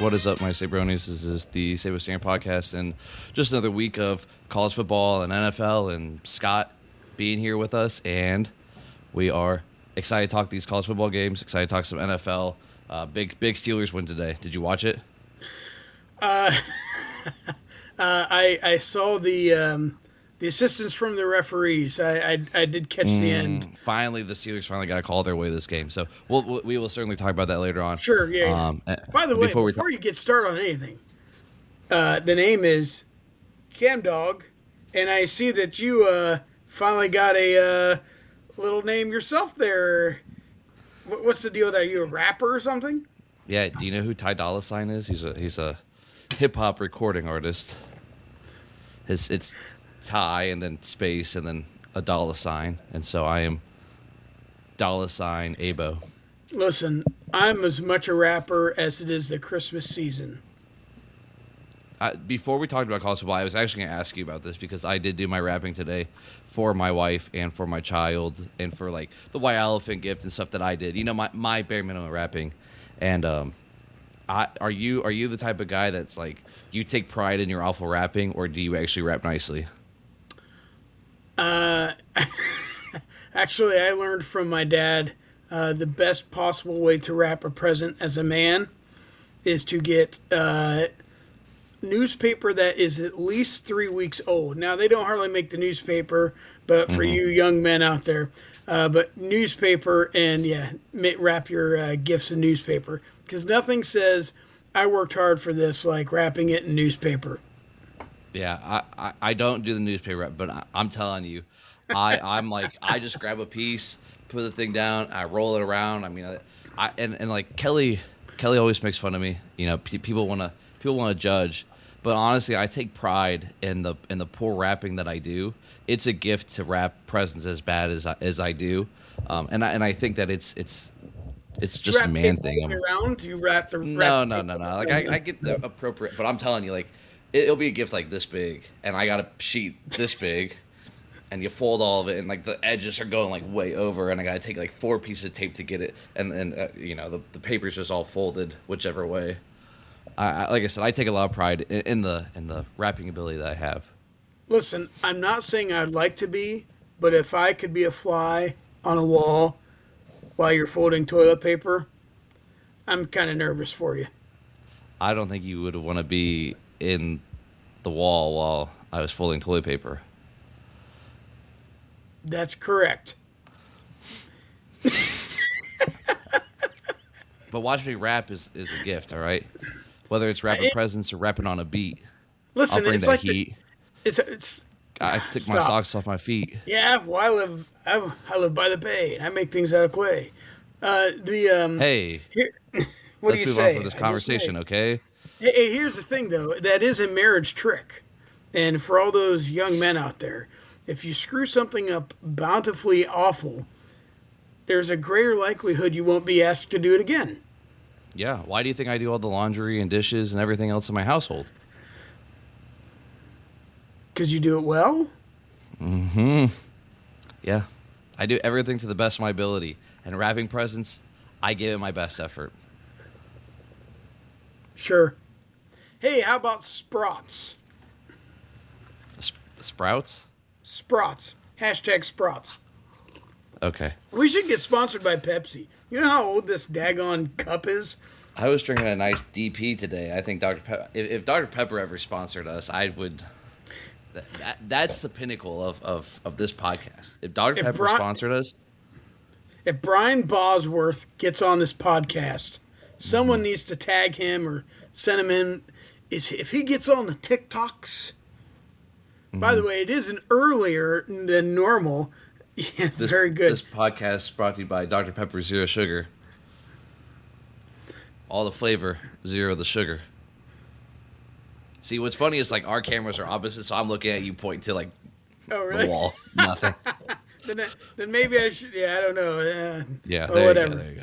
What is up, my Sabronis? This is the Sabo podcast, and just another week of college football and NFL, and Scott being here with us, and we are excited to talk these college football games, excited to talk some NFL. Big Steelers win today. Did you watch it? I saw the assistance from the referees. I did catch the end. Finally, the Steelers finally got to call their way this game. So we will certainly talk about that later on. Sure, yeah. By the way, before you get started on anything, the name is CamDog, and I see that you finally got a little name yourself there. What's the deal there? Are you a rapper or something? Yeah. Do you know who Ty Dolla $ign is? He's a hip hop recording artist. It's Ty and then space and then a $sign, and so I am $sign Abo. Listen, I'm as much a rapper as it is the Christmas season. Before we talked about college football, I was actually going to ask you about this because I did do my rapping today for my wife and for my child and for like the white elephant gift and stuff that I did. You know, my bare minimum rapping. And are you the type of guy that's like you take pride in your awful rapping, or do you actually rap nicely? Actually, I learned from my dad the best possible way to wrap a present as a man is to get newspaper that is at least 3 weeks old. Now, they don't hardly make the newspaper, but for you young men out there, but newspaper and, wrap your gifts in newspaper. Because nothing says, I worked hard for this, like wrapping it in newspaper. Yeah, I don't do the newspaper, but I'm telling you, I'm like, I just grab a piece, put the thing down, I roll it around. I mean, and like Kelly always makes fun of me. You know, people want to judge, but honestly, I take pride in the poor rapping that I do. It's a gift to wrap presents as bad as I do, and I think that it's just a man thing. Do you wrap the no. Like I get the appropriate, but I'm telling you, like it'll be a gift like this big, and I got a sheet this big, and you fold all of it, and like the edges are going like way over, and I got to take like 4 pieces of tape to get it, and then you know the paper's just all folded whichever way. Like I said, I take a lot of pride in the wrapping ability that I have. Listen, I'm not saying I'd like to be, but if I could be a fly on a wall while you're folding toilet paper, I'm kind of nervous for you. I don't think you would want to be in the wall while I was folding toilet paper. That's correct. But watching me rap is a gift, all right? Whether it's rapping presents or rapping on a beat. Listen, I'll bring it's that like heat. I took Stop. my socks off my feet. Yeah, well, I live by the bay, and I make things out of clay. Hey, what do let's you move say? on for this conversation, okay? Hey, here's the thing, though. That is a marriage trick. And for all those young men out there, if you screw something up bountifully awful, there's a greater likelihood you won't be asked to do it again. Yeah. Why do you think I do all the laundry and dishes and everything else in my household? Because you do it well? Yeah. I do everything to the best of my ability. And wrapping presents, I give it my best effort. Sure. Hey, how about Sprots? Sprouts? Sprots. Hashtag Sprots. Okay. We should get sponsored by Pepsi. You know how old this daggone cup is? I was drinking a nice DP today. I think Dr. Pepper, if Dr. Pepper ever sponsored us, I would. That's the pinnacle of this podcast. If Dr. Pepper sponsored us. If Brian Bosworth gets on this podcast, someone needs to tag him or send him in. If he gets on the TikToks. By the way, it is an earlier than normal. Yeah, very good. This podcast is brought to you by Dr. Pepper Zero Sugar. All the flavor, zero the sugar. See, what's funny is like our cameras are opposite, so I'm looking at you pointing to like the wall. Nothing. then maybe I should. Yeah, I don't know. Yeah, whatever. You go, there you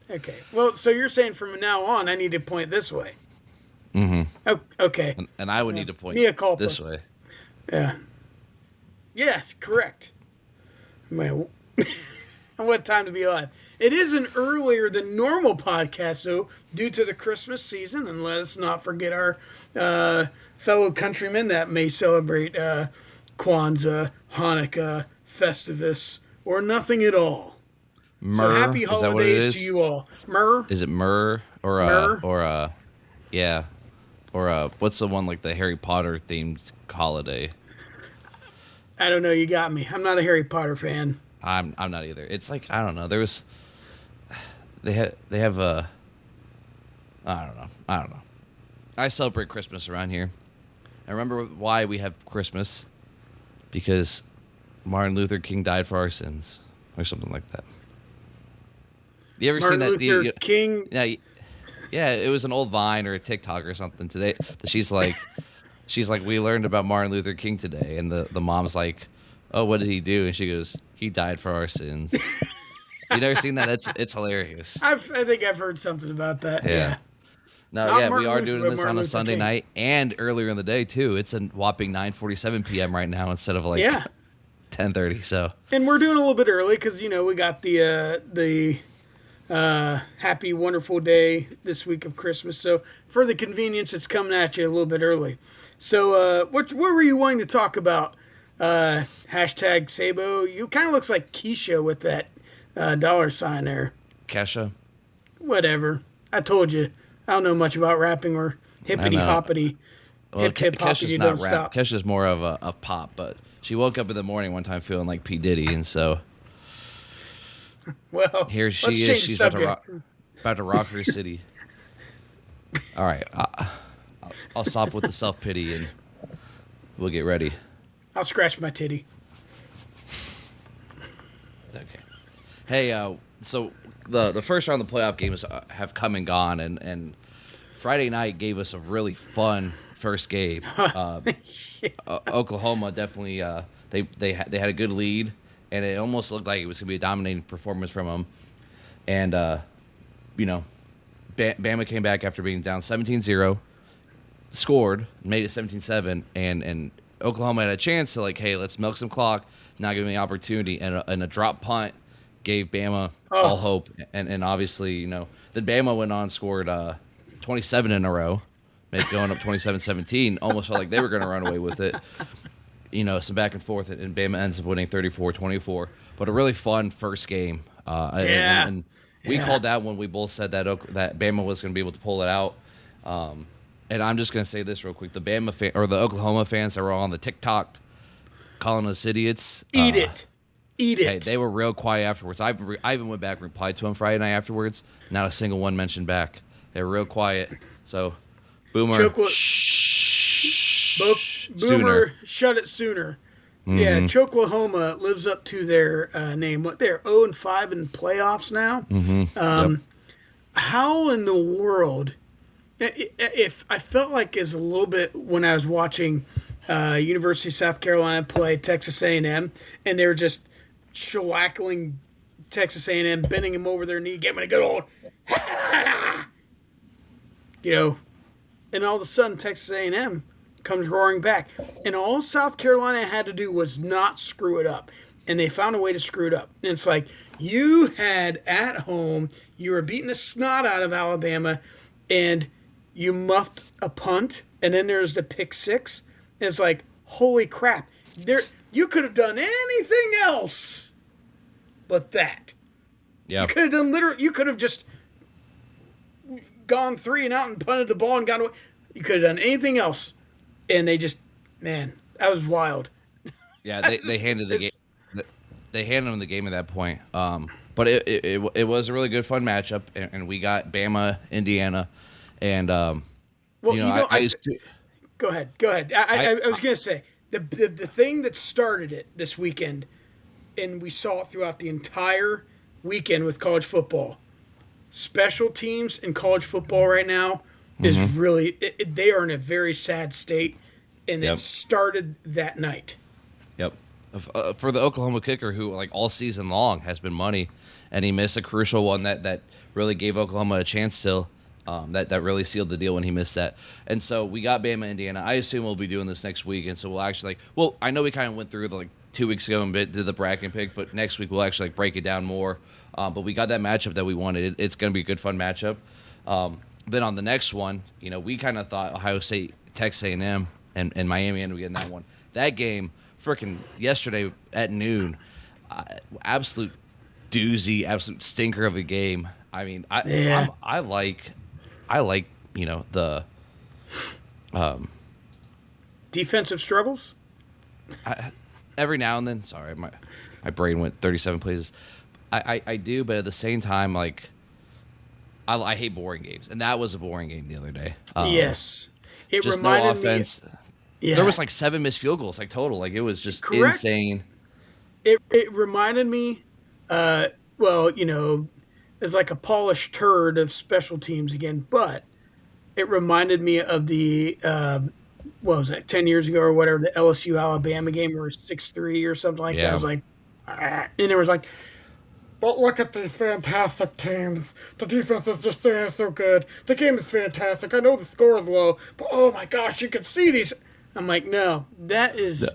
go. Okay. Well, so you're saying from now on, I need to point this way. Oh, okay. And I would need to point this way. Yeah. Yes, correct. Man, what time to be alive. It is an earlier than normal podcast, so due to the Christmas season, and let us not forget our fellow countrymen that may celebrate Kwanzaa, Hanukkah, Festivus, or nothing at all. Myrrh. So happy holidays to you all. Myrrh? Is it myrrh or Myrrh? yeah, or what's the one like the Harry Potter themed holiday? I don't know. You got me. I'm not a Harry Potter fan. I'm not either. It's like I don't know. They have a I don't know. I celebrate Christmas around here. I remember why we have Christmas because Martin Luther King died for our sins or something like that. You ever Martin seen that? Luther King? Yeah, it was an old Vine or a TikTok or something today. She's like, we learned about Martin Luther King today, and the mom's like, oh, what did he do? And she goes, he died for our sins. You never seen that? It's hilarious. I think I've heard something about that. Yeah. No, Not yeah, Martin we are Luther, doing but this Martin on a Luther Sunday King. night and earlier in the day too. It's a whopping 9:47 p.m. right now instead of 10:30. So, and we're doing a little bit early because we got the happy wonderful day this week of Christmas. So for the convenience, it's coming at you a little bit early. So what were you wanting to talk about? Hashtag Sabo. You kind of looks like Keisha with that $sign there. Kesha. Whatever. I told you. I don't know much about rapping or hippity hoppity. Well, Hip hoppity not don't rap. stop. Kesha's more of a pop, but she woke up in the morning one time feeling like P. Diddy, and so Well, here she let's is. change She's the about to rock her city. All right, I'll stop with the self pity and we'll get ready. I'll scratch my titty. Okay. Hey, so the first round of the playoff games have come and gone, and Friday night gave us a really fun first game. Oklahoma definitely they had a good lead, and it almost looked like it was going to be a dominating performance from them. And Bama came back after being down 17-0, scored, made it 17-7, and Oklahoma had a chance to hey, let's milk some clock, not give me the opportunity, and a drop punt gave Bama all hope, and obviously, then Bama went on, scored 27 in a row, going up 27-17, almost felt like they were going to run away with it. Some back and forth, and Bama ends up winning 34-24. But a really fun first game. And we called that when we both said that Bama was going to be able to pull it out. And I'm just going to say this real quick: the the Oklahoma fans that were on the TikTok calling us idiots, Eat it. Hey, they were real quiet afterwards. I even went back and replied to them Friday night afterwards. Not a single one mentioned back. They were real quiet. So, Boomer, Boomer, sooner. Shut it sooner. Mm-hmm. Yeah, Choklahoma lives up to their name. What, they're 0-5 in playoffs now? Mm-hmm. How in the world? If I felt like is a little bit when I was watching University of South Carolina play Texas A&M, and they were just shellackling Texas A&M, bending them over their knee, giving it a good old, and all of a sudden Texas A&M comes roaring back, and all South Carolina had to do was not screw it up, and they found a way to screw it up. And it's like you had at home, you were beating the snot out of Alabama, and you muffed a punt, and then there's the pick six. And it's like, holy crap! You could have done anything else, but that. Yeah. You could have done you could have just gone 3 and out and punted the ball and gone away. You could have done anything else, and they just, man, that was wild. Yeah, they handed the game. They handed them the game at that point. But it was a really good fun matchup, and we got Bama, Indiana, and I used to. Go ahead. I was gonna say the thing that started it this weekend, and we saw it throughout the entire weekend with college football. Special teams in college football right now is really they are in a very sad state, and it started that night. Yep. For the Oklahoma kicker, who all season long has been money, and he missed a crucial one that really gave Oklahoma a chance still. That really sealed the deal when he missed that. And so we got Bama, Indiana. I assume we'll be doing this next week, and so we'll actually I know we kind of went through 2 weeks ago and did the bracket pick, but next week we'll actually break it down more But we got that matchup that we wanted. It's going to be a good, fun matchup. Then on the next one, we kind of thought Ohio State, Texas A&M, and Miami ended up getting that one. That game, freaking yesterday at noon, absolute doozy, absolute stinker of a game. I mean, I like the defensive struggles. Every now and then. Sorry, my brain went 37 places. I do, but at the same time, like I hate boring games, and that was a boring game the other day. Yes, it just reminded no offense. me. Yeah. There was like 7 missed field goals, like total. Like it was just Correct. insane. It reminded me. It's like a polished turd of special teams again, but it reminded me of the what was that, 10 years ago or whatever, the LSU Alabama game where it was 6-3 or something like that. I was like, and it was like, but look at these fantastic teams. The defense is just so good. The game is fantastic. I know the score is low, but oh my gosh, you can see these. I'm like, no, that was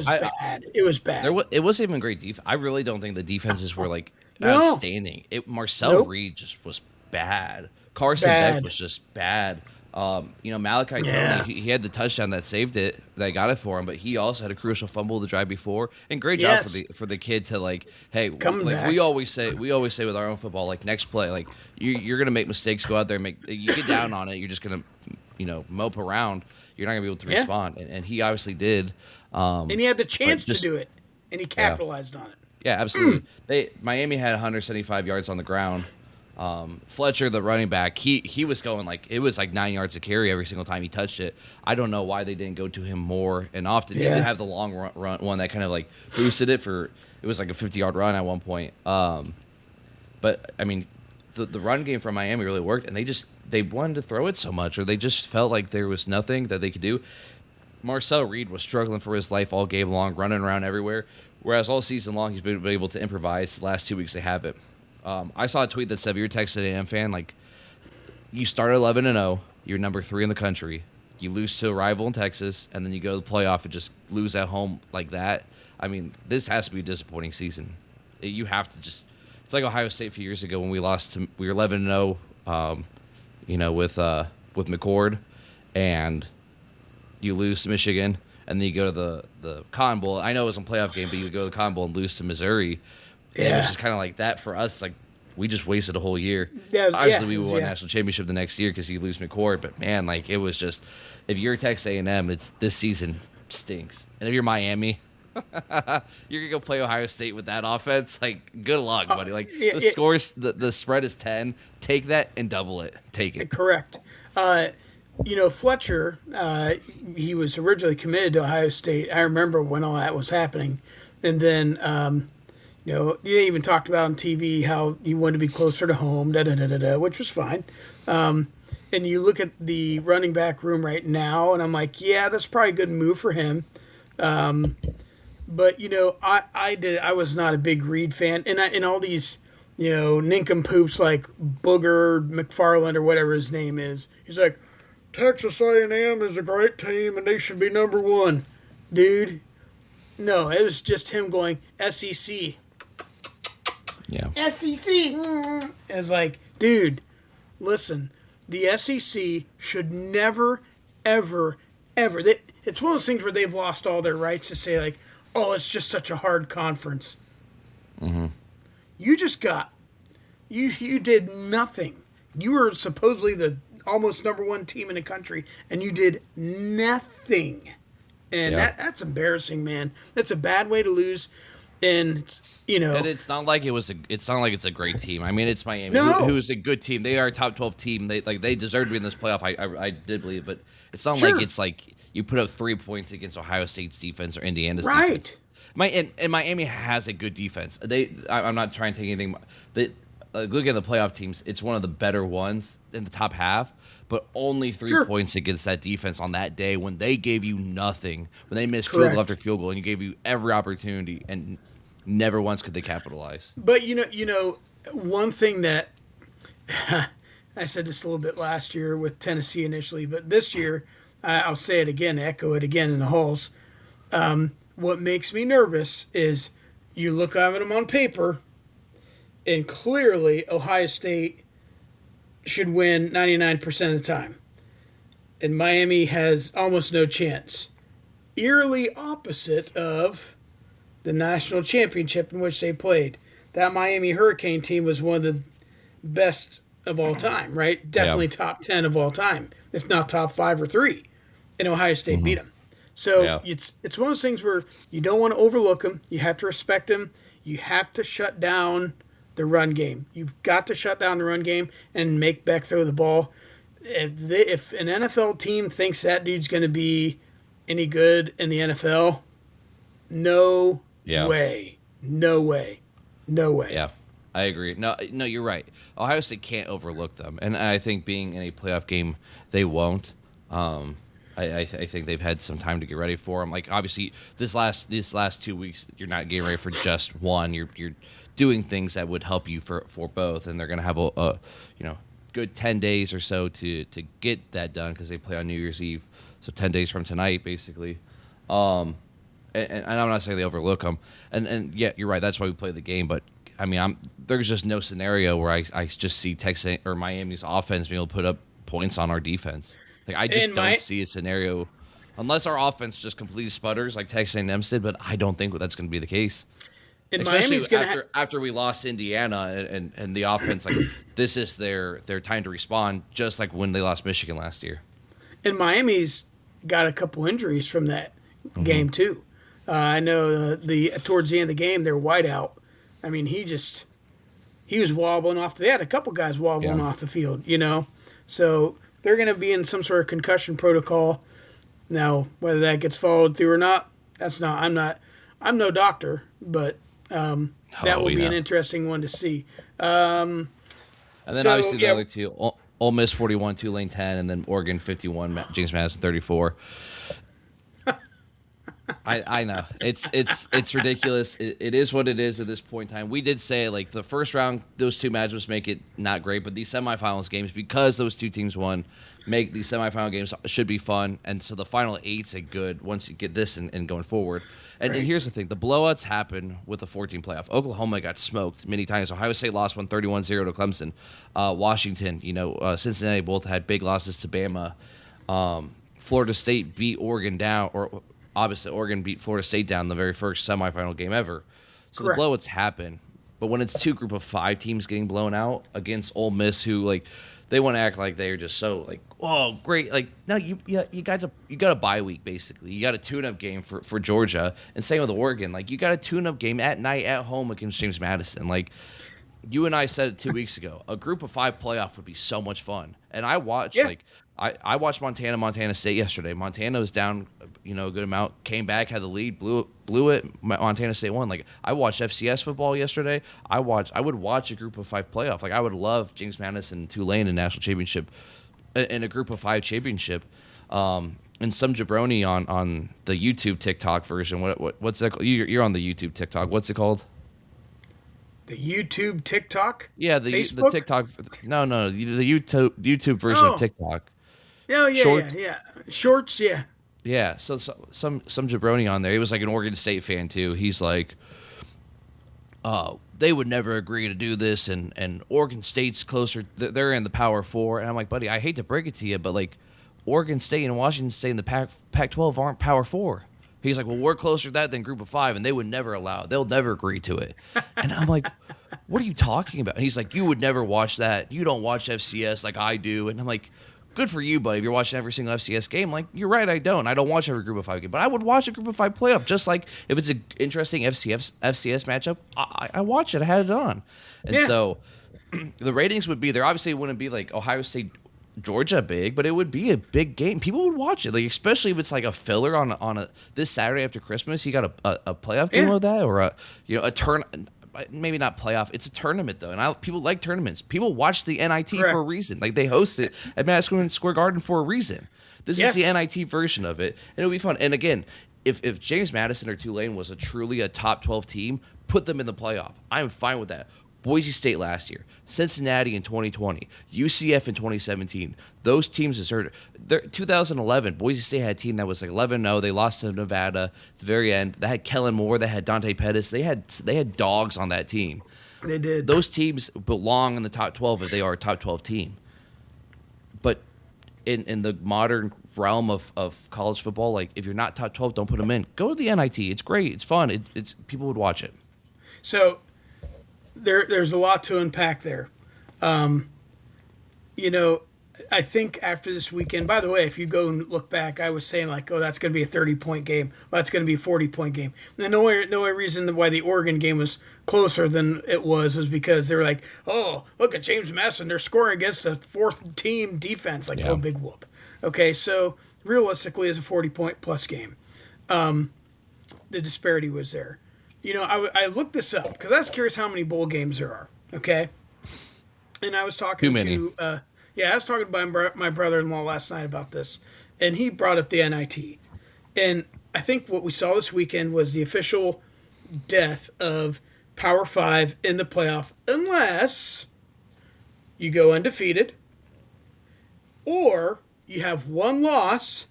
bad. It was bad. It wasn't even great defense. I really don't think the defenses were like No. outstanding. Marcel Reed just was bad. Carson Beck was just bad. Malachi Tony, he had the touchdown that saved it, that got it for him, but he also had a crucial fumble the drive before. And great job for the kid to like, hey, we always say with our own football, like next play, like you're gonna make mistakes, go out there and you get down on it, you're just gonna mope around. You're not gonna be able to respond, and he obviously did. And he had the chance to do it, and he capitalized on it. Yeah, absolutely. Miami had 175 yards on the ground. Fletcher, the running back, he was going it was like 9 yards a carry every single time he touched it. I don't know why they didn't go to him more and often. He did have the long run one that kind of like boosted it it was like a 50-yard run at one point. But I mean, the run game from Miami really worked, and they wanted to throw it so much, or they just felt like there was nothing that they could do. Marcel Reed was struggling for his life all game long, running around everywhere, whereas all season long he's been able to improvise. The last 2 weeks they haven't. I saw a tweet that said, if you're a Texas A&M fan, like, you start 11-0, you're number 3 in the country, you lose to a rival in Texas, and then you go to the playoff and just lose at home like that. I mean, this has to be a disappointing season. You have to just – it's like Ohio State a few years ago when we were 11-0, with McCord, and you lose to Michigan, and then you go to the Cotton Bowl. I know it was a playoff game, but you go to the Cotton Bowl and lose to Missouri. And it was just kind of like that for us. Like, we just wasted a whole year. Obviously, we won national championship the next year because you lose McCord. But, man, like, it was just – if you're Texas A&M, this season stinks. And if you're Miami, you're going to go play Ohio State with that offense. Like, good luck, buddy. Like, the spread is 10. Take that and double it. Take it. Correct. Fletcher, he was originally committed to Ohio State. I remember when all that was happening. And then they even talked about on TV how you wanted to be closer to home, which was fine. And you look at the running back room right now, and I'm like, yeah, that's probably a good move for him. But I was not a big Reed fan, and all these nincompoops like Booger McFarland or whatever his name is. He's like, Texas A&M is a great team, and they should be number 1, dude. No, it was just him going SEC. Yeah. SEC. It's like, dude, listen, the SEC should never, ever, ever. It's one of those things where they've lost all their rights to say, like, oh, it's just such a hard conference. Mm-hmm. You just you did nothing. You were supposedly the almost number 1 team in the country, and you did nothing. And that's embarrassing, man. That's a bad way to lose. And and it's not like it's a great team. I mean, it's Miami, who is a good team. They are a top 12 team. They deserve to be in this playoff. I did believe, but it's not like it's like you put up 3 points against Ohio State's defense or Indiana's defense. And Miami has a good defense. I'm not trying to take anything. Look at the playoff teams. It's one of the better ones in the top half. But only 3 points against that defense on that day when they gave you nothing, when they missed field goal after field goal, and you gave you every opportunity, and never once could they capitalize. But one thing that I said this a little bit last year with Tennessee initially, but this year I'll say it again, echo it again in the halls. What makes me nervous is you look at them on paper, And clearly, Ohio State should win 99% of the time. And Miami has almost no chance. Eerily opposite of the national championship in which they played. That Miami Hurricane team was one of the best of all time, right? Definitely top 10 of all time, if not top 5 or 3. And Ohio State beat them. So it's one of those things where you don't want to overlook them. You have to respect them. You have to shut down the run game. You've got to shut down the run game and make Beck throw the ball. If an NFL team thinks that dude's going to be any good in the NFL, no way. No way. No way. Yeah, I agree. No, you're right. Ohio State can't overlook them. And I think being in a playoff game, they won't. I think they've had some time to get ready for them. Like, obviously, these last 2 weeks, you're not getting ready for just one. You're doing things that would help you for both, and they're going to have a good 10 days or so to get that done because they play on New Year's Eve, so 10 days from tonight, basically. And I'm not saying they overlook them, and yeah, you're right. That's why we play the game. But I mean, there's just no scenario where I just see Texas or Miami's offense being able to put up points on our defense. Like, I just don't see a scenario unless our offense just completely sputters like Texas A&M's did. But I don't think that's going to be the case. And especially after we lost Indiana and the offense, like, this is their time to respond, just like when they lost Michigan last year. And Miami's got a couple injuries from that game too. I know towards the end of the game, their wideout. I mean, he was wobbling off. They had a couple guys wobbling off the field, So they're going to be in some sort of concussion protocol. Now, whether that gets followed through or not, I'm no doctor, but that will be an interesting one to see. And then obviously the other two, Ole Miss 41, Tulane 10, and then Oregon 51, James Madison 34. I know it's ridiculous. It is what it is at this point in time. We did say, like, the first round, those two matchups make it not great, but these semifinals games, because those two teams won, make these semifinal games should be fun. And so the final eight's a good once you get this and going forward. And here's the thing: the blowouts happen with the 14 playoff. Oklahoma got smoked many times. Ohio State lost 31-0 to Clemson. Washington, Cincinnati both had big losses to Bama. Florida State beat Oregon down, or obviously Oregon beat Florida State down the very first semifinal game ever. So the blowouts happen. But when it's two group of 5 teams getting blown out against Ole Miss, who, like, they want to act like they're just so, like, oh, great. Like, no, you got a bye week, basically. You got a tune-up game for Georgia. And same with Oregon. Like, you got a tune-up game at night at home against James Madison. Like, you and I said it 2 weeks ago. A group of 5 playoff would be so much fun. And I watched, I watched Montana State yesterday. Montana was down, a good amount, came back, had the lead, blew it. Montana State won. Like, I watched FCS football yesterday. I would watch a group of 5 playoff. Like, I would love James Madison and Tulane in national championship, in a group of 5 championship. And some jabroni on the YouTube TikTok version. What's that called? You're on the YouTube TikTok. What's it called? The YouTube TikTok? Yeah, the TikTok. No, the YouTube version of TikTok. Oh, yeah, Shorts. Yeah. Shorts, yeah. Yeah, so some jabroni on there. He was like an Oregon State fan too. He's like, they would never agree to do this, and Oregon State's closer. They're in the Power 4, and I'm like, buddy, I hate to break it to you, but, like, Oregon State and Washington State in the Pac-12 aren't Power 4. He's like, well, we're closer to that than Group of 5, and they would never allow it. They'll never agree to it. And I'm like, what are you talking about? And he's like, you would never watch that. You don't watch FCS like I do. And I'm like, good for you, buddy. If you're watching every single FCS game, like, you're right, I don't. I don't watch every Group of 5 game. But I would watch a Group of 5 playoff, just like if it's an interesting FCS matchup, I watch it. I had it on. And so the ratings would be there. Obviously, it wouldn't be like Ohio State Georgia big, but it would be a big game. People would watch it, like, especially if it's like a filler on this Saturday after Christmas. You got a playoff game of that, or a turn. Maybe not playoff. It's a tournament though, and people like tournaments. People watch the NIT for a reason. Like, they host it at Madison Square Garden for a reason. This is the NIT version of it, and it'll be fun. And again, if James Madison or Tulane was truly a top 12 team, put them in the playoff. I'm fine with that. Boise State last year, Cincinnati in 2020, UCF in 2017. Those teams deserved it. 2011, Boise State had a team that was like 11-0. They lost to Nevada at the very end. They had Kellen Moore. They had Dante Pettis. They had dogs on that team. They did. Those teams belong in the top 12 if they are a top 12 team. But in the modern realm of college football, like if you're not top 12, don't put them in. Go to the NIT. It's great. It's fun. It's people would watch it. So there's a lot to unpack there. I think after this weekend, by the way, if you go and look back, I was saying like, oh, that's going to be a 30-point game. Well, that's going to be a 40-point game. And the only reason why the Oregon game was closer than it was because they were like, oh, look at James Madison. They're scoring against a fourth-team defense. Like, oh, big whoop. Okay, so realistically, it's a 40-point plus game. The disparity was there. I looked this up because I was curious how many bowl games there are. Okay, and I was talking to I was talking to my brother-in-law last night about this, and he brought up the NIT, and I think what we saw this weekend was the official death of Power 5 in the playoff, unless you go undefeated, or you have one loss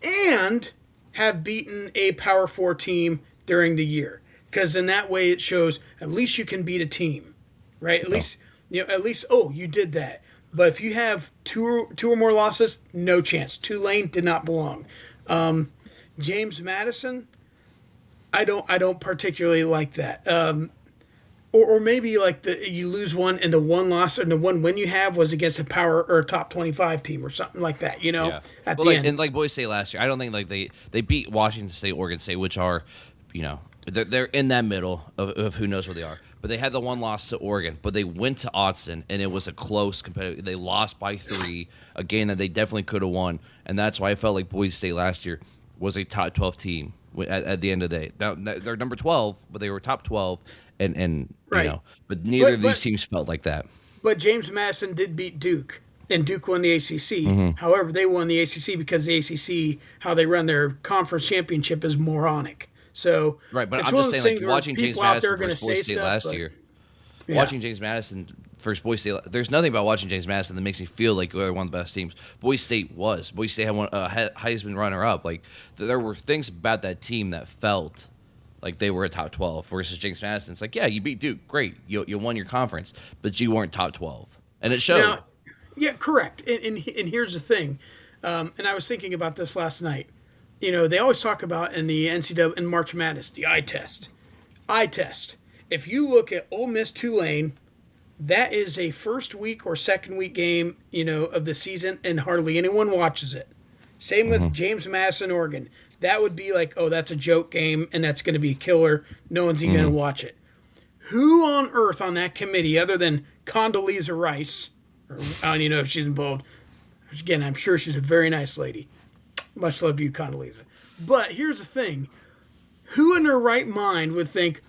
and have beaten a Power 4 team during the year. Because in that way it shows at least you can beat a team, right? At least, oh, you did that. But if you have two or more losses, no chance. Tulane did not belong. James Madison, I don't particularly like that. Or maybe like you lose one and the one loss and the one win you have was against a power or a top 25 team or something like that, at the end. And like Boise State last year, I don't think like they beat Washington State, Oregon State, which are, they're in that middle of who knows where they are. But they had the one loss to Oregon, but they went to Autzen, and it was a close competitive. They lost by 3, a game that they definitely could have won, and that's why I felt like Boise State last year was a top 12 team at the end of the day. They're number 12, but they were top 12, and right. But neither of these teams felt like that. But James Madison did beat Duke, and Duke won the ACC. Mm-hmm. However, they won the ACC because the ACC, how they run their conference championship, is moronic. So right, but I'm just saying, like watching James Madison versus Boise State last year, watching James Madison versus Boise State, there's nothing about watching James Madison that makes me feel like they're one of the best teams. Boise State had one Heisman runner-up. Like there were things about that team that felt like they were a top 12 versus James Madison. It's like, yeah, you beat Duke, great, you won your conference, but you weren't top 12, and it showed. Now, yeah, correct. And here's the thing, and I was thinking about this last night. They always talk about in the NCAA and March Madness, the eye test. Eye test. If you look at Ole Miss Tulane, that is a first week or second week game, of the season, and hardly anyone watches it. Same with James Madison, Oregon. That would be like, oh, that's a joke game, and that's going to be a killer. No one's even going to watch it. Who on earth on that committee, other than Condoleezza Rice, or I don't even know if she's involved. Again, I'm sure she's a very nice lady. Much love to you, Condoleezza. But here's the thing. Who in their right mind would think,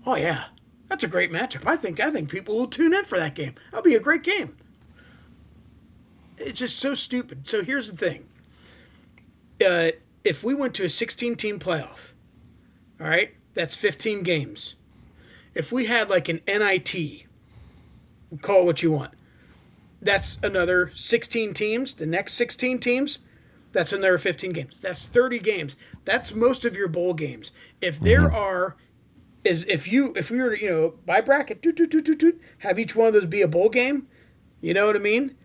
oh, yeah, that's a great matchup. I think people will tune in for that game. That'll be a great game. It's just so stupid. So here's the thing. If we went to a 16-team playoff, all right, that's 15 games. If we had like an NIT, call it what you want, that's another 16 teams. The next 16 teams, that's another 15 games. That's 30 games. That's most of your bowl games. If there are, if we were to, by bracket, have each one of those be a bowl game, you know what I mean?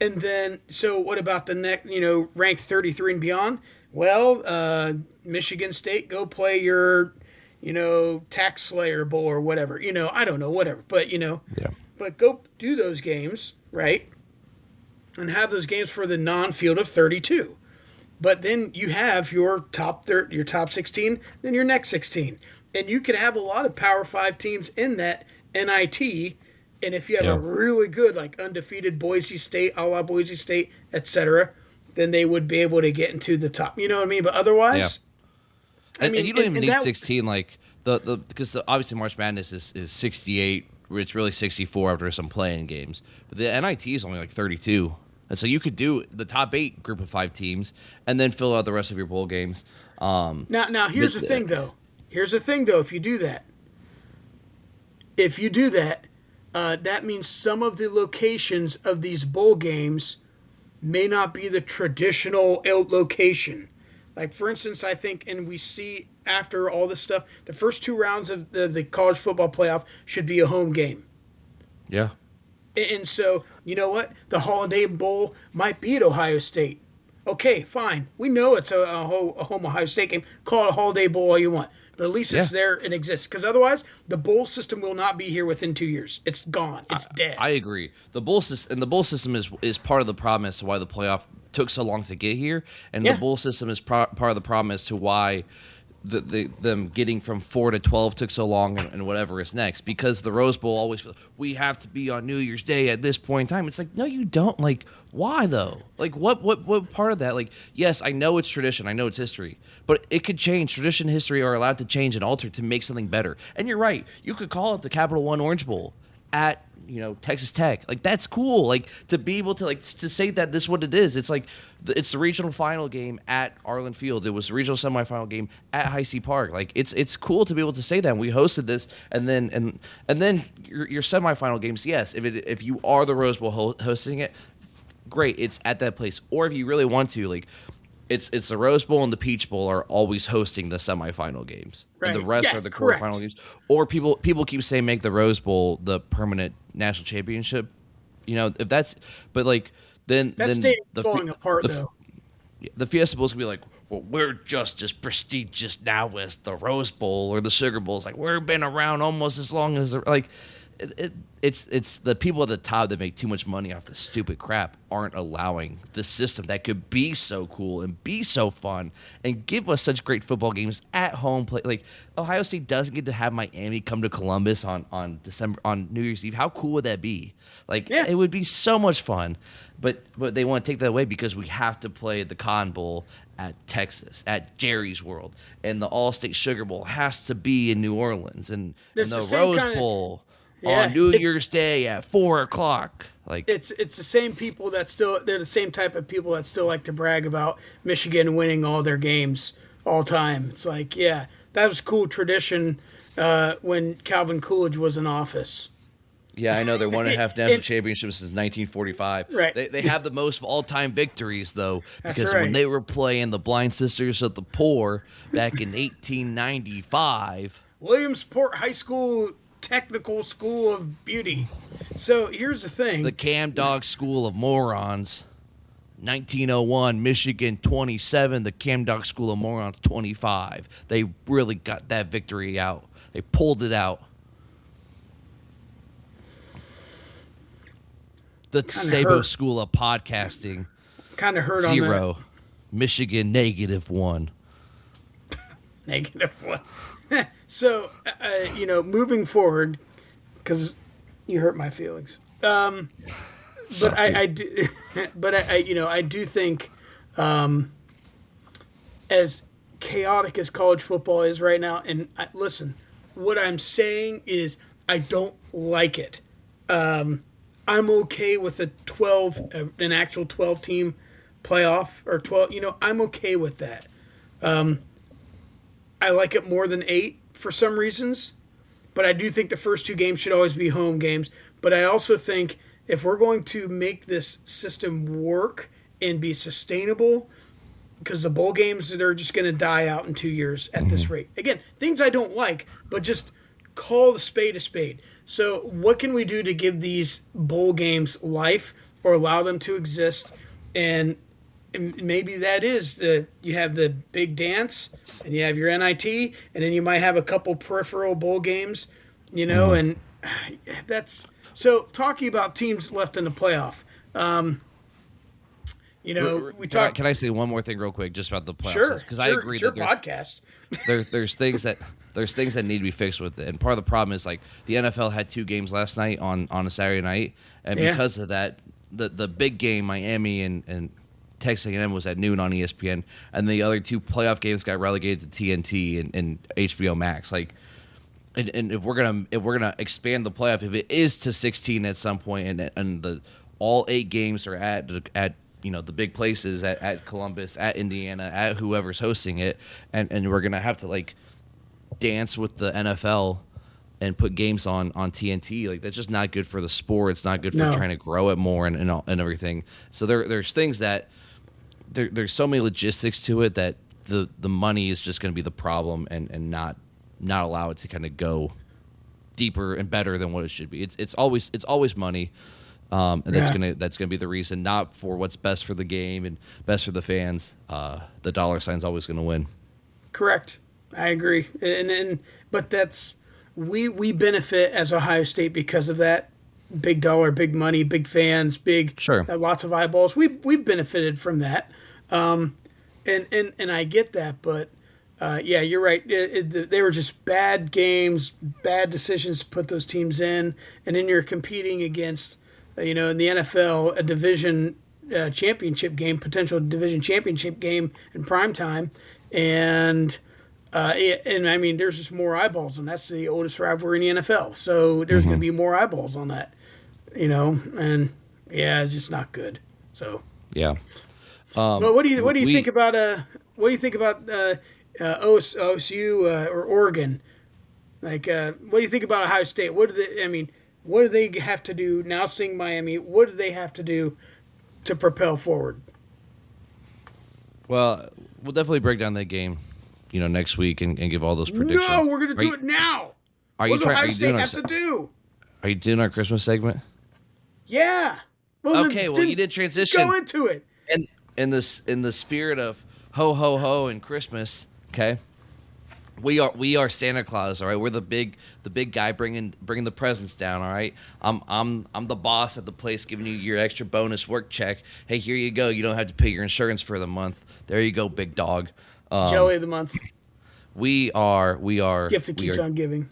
And then, so what about the next, ranked 33 and beyond? Well, Michigan State, go play your, Tax Slayer Bowl or whatever. I don't know, whatever. But, but go do those games, right? And have those games for the non-field of 32. But then you have your top 16, then your next 16. And you could have a lot of Power 5 teams in that NIT. And if you have a really good, like undefeated Boise State, a la Boise State, etc., then they would be able to get into the top. You know what I mean? But otherwise, and you don't even need 16. Like because obviously March Madness is 68. It's really 64 after some playing games. But the NIT is only like 32. And so you could do the top 8 group of 5 teams and then fill out the rest of your bowl games. Now here's the thing, though. If you do that, that means some of the locations of these bowl games may not be the traditional location. Like, for instance, I think, and we see after all this stuff, the first 2 rounds of the college football playoff should be a home game. Yeah. And so, you know what? The Holiday Bowl might be at Ohio State. Okay, fine. We know it's a home Ohio State game. Call it a Holiday Bowl all you want. But at least it's there and exists. Because otherwise, the bowl system will not be here within 2 years. It's gone. It's dead. I agree. The bowl system is part of the problem as to why the playoff took so long to get here, and the bowl system is part of the problem as to why them getting from 4 to 12 took so long, and whatever is next. Because the Rose Bowl always feels, we have to be on New Year's Day at this point in time. It's like, no, you don't. Like, why though? Like, what part of that? Like, yes, I know it's tradition, I know it's history, but it could change. Tradition, history are allowed to change and alter to make something better. And you're right. You could call it the Capital One Orange Bowl at Texas Tech. Like, that's cool. Like, to be able to to say that this is what it is. It's like it's the regional final game at Arlen Field. It was the regional semifinal game at High C Park. Like, it's cool to be able to say that. And we hosted this, and then your semifinal games. Yes, if you are the Rose Bowl hosting it, great. It's at that place. Or if you really want to, like, it's the Rose Bowl and the Peach Bowl are always hosting the semifinal games, right. And the rest are the quarterfinal games. Or people keep saying make the Rose Bowl the permanent national championship. If that's, but like then stadium's falling apart though. The Fiesta Bowl's gonna be like, well, we're just as prestigious now as the Rose Bowl or the Sugar Bowl. It's like, we've been around almost as long as it's the people at the top that make too much money off this stupid crap aren't allowing the system that could be so cool and be so fun and give us such great football games at home. Like, Ohio State doesn't get to have Miami come to Columbus on New Year's Eve. How cool would that be? Like, it would be so much fun, but they want to take that away because we have to play the Cotton Bowl at Texas, at Jerry's World, and the All-State Sugar Bowl has to be in New Orleans, and the Rose Bowl on New Year's Day at 4:00. Like, it's the same people they're the same type of people that still like to brag about Michigan winning all their games all time. It's like, that was cool tradition when Calvin Coolidge was in office. Yeah, I know they're 1.5 national championships since 1945. Right. They have the most of all-time victories, though, because That's right. when they were playing the Blind Sisters of the Poor back in 1895. Williamsport High School Technical School of Beauty. So here's the thing. The CamDog School of Morons. 1901, Michigan 27, the CamDog School of Morons 25. They really got that victory out. They pulled it out. The Sabo School of Podcasting. Kind of hurt 0. on that. Michigan -1. -1. So, moving forward, because you hurt my feelings. But I do think, as chaotic as college football is right now, and listen, what I'm saying is I don't like it. I'm okay with an actual 12-team playoff or 12. I'm okay with that. I like it more than 8 for some reasons, but I do think the first 2 games should always be home games. But I also think if we're going to make this system work and be sustainable, because the bowl games, they're just going to die out in 2 years at this rate. Again, things I don't like, but just call the spade a spade. So what can we do to give these bowl games life or allow them to exist? And maybe that is you have the big dance and you have your NIT, and then you might have a couple peripheral bowl games, and that's so. Talking about teams left in the playoff, we talk. Can I say one more thing real quick just about the playoffs? Sure, because I agree that podcast. there's things that need to be fixed with it, and part of the problem is like the NFL had 2 games last night on a Saturday night, and because of that, the big game Miami and Texas A&M was at noon on ESPN, and the other 2 playoff games got relegated to TNT and HBO Max. Like, and if we're gonna expand the playoff, if it is to 16 at some point, and the all 8 games are at the big places at Columbus, at Indiana, at whoever's hosting it, and we're gonna have to like dance with the NFL and put games on TNT. Like, that's just not good for the sport. It's not good for trying to grow it more and everything. So there's things that there's so many logistics to it that the money is just going to be the problem, and not allow it to kind of go deeper and better than what it should be. It's always money, and that's gonna be the reason, not for what's best for the game and best for the fans. The dollar sign's always going to win. Correct. I agree. But we benefit as Ohio State because of that. Big dollar, big money, big fans, lots of eyeballs. We've benefited from that. And I get that, but yeah, you're right. They were just bad games, bad decisions to put those teams in, and then you're competing against, in the NFL, a division championship game, potential division championship game in prime time, and I mean, there's just more eyeballs, and that's the oldest rivalry in the NFL. So there's going to be more eyeballs on that, and yeah, it's just not good. So yeah. But what do you think about OSU or Oregon? Like, what do you think about Ohio State? What do they have to do now? Seeing Miami, what do they have to do to propel forward? Well, we'll definitely break down that game, next week and give all those predictions. No, we're going to do it now. What does Ohio State have to do? Are you doing our Christmas segment? Yeah. Well, okay. Well, you did transition. Go into it. And in the spirit of ho ho ho and Christmas, okay. We are Santa Claus, all right. We're the big guy bringing the presents down, all right. I'm the boss at the place, giving you your extra bonus work check. Hey, here you go. You don't have to pay your insurance for the month. There you go, big dog. Jelly of the month. We are. Gift that keeps on giving.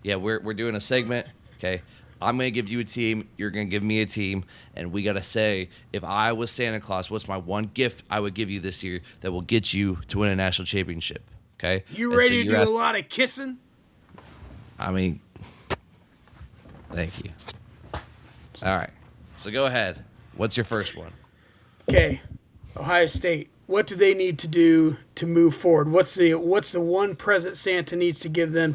Yeah, we're doing a segment. Okay, I'm gonna give you a team. You're gonna give me a team, and we gotta say, if I was Santa Claus, what's my one gift I would give you this year that will get you to win a national championship? Okay. You ready to do a lot of kissing? I mean, thank you. All right. So go ahead. What's your first one? Okay. Ohio State. What do they need to do to move forward? What's the one present Santa needs to give them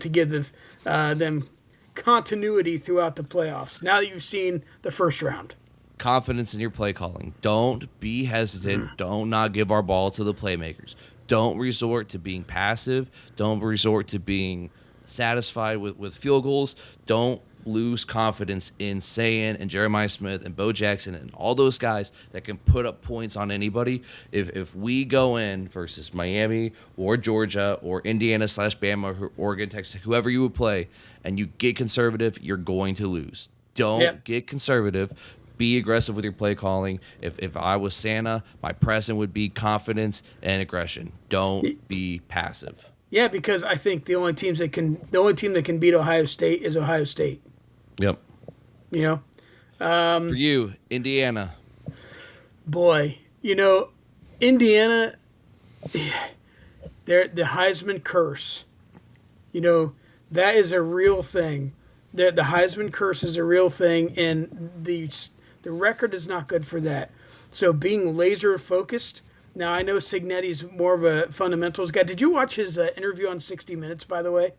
them continuity throughout the playoffs? Now that you've seen the first round. Confidence in your play calling. Don't be hesitant. Don't not give our ball to the playmakers. Don't resort to being passive. Don't resort to being satisfied with field goals. Don't lose confidence in Sayan and Jeremiah Smith and Bo Jackson and all those guys that can put up points on anybody. If we go in versus Miami or Georgia or Indiana / Bama or Oregon, Texas, whoever you would play, and you get conservative, you're going to lose. Don't get conservative. Be aggressive with your play calling. If I was Santa, my present would be confidence and aggression. Don't be passive. Yeah, because I think the only team that can beat Ohio State is Ohio State. Yep. For you, Indiana. Boy, Indiana, they're the Heisman curse. That is a real thing. The Heisman curse is a real thing, and the record is not good for that. So being laser focused. Now I know Signetti's more of a fundamentals guy. Did you watch his interview on 60 Minutes? By the way,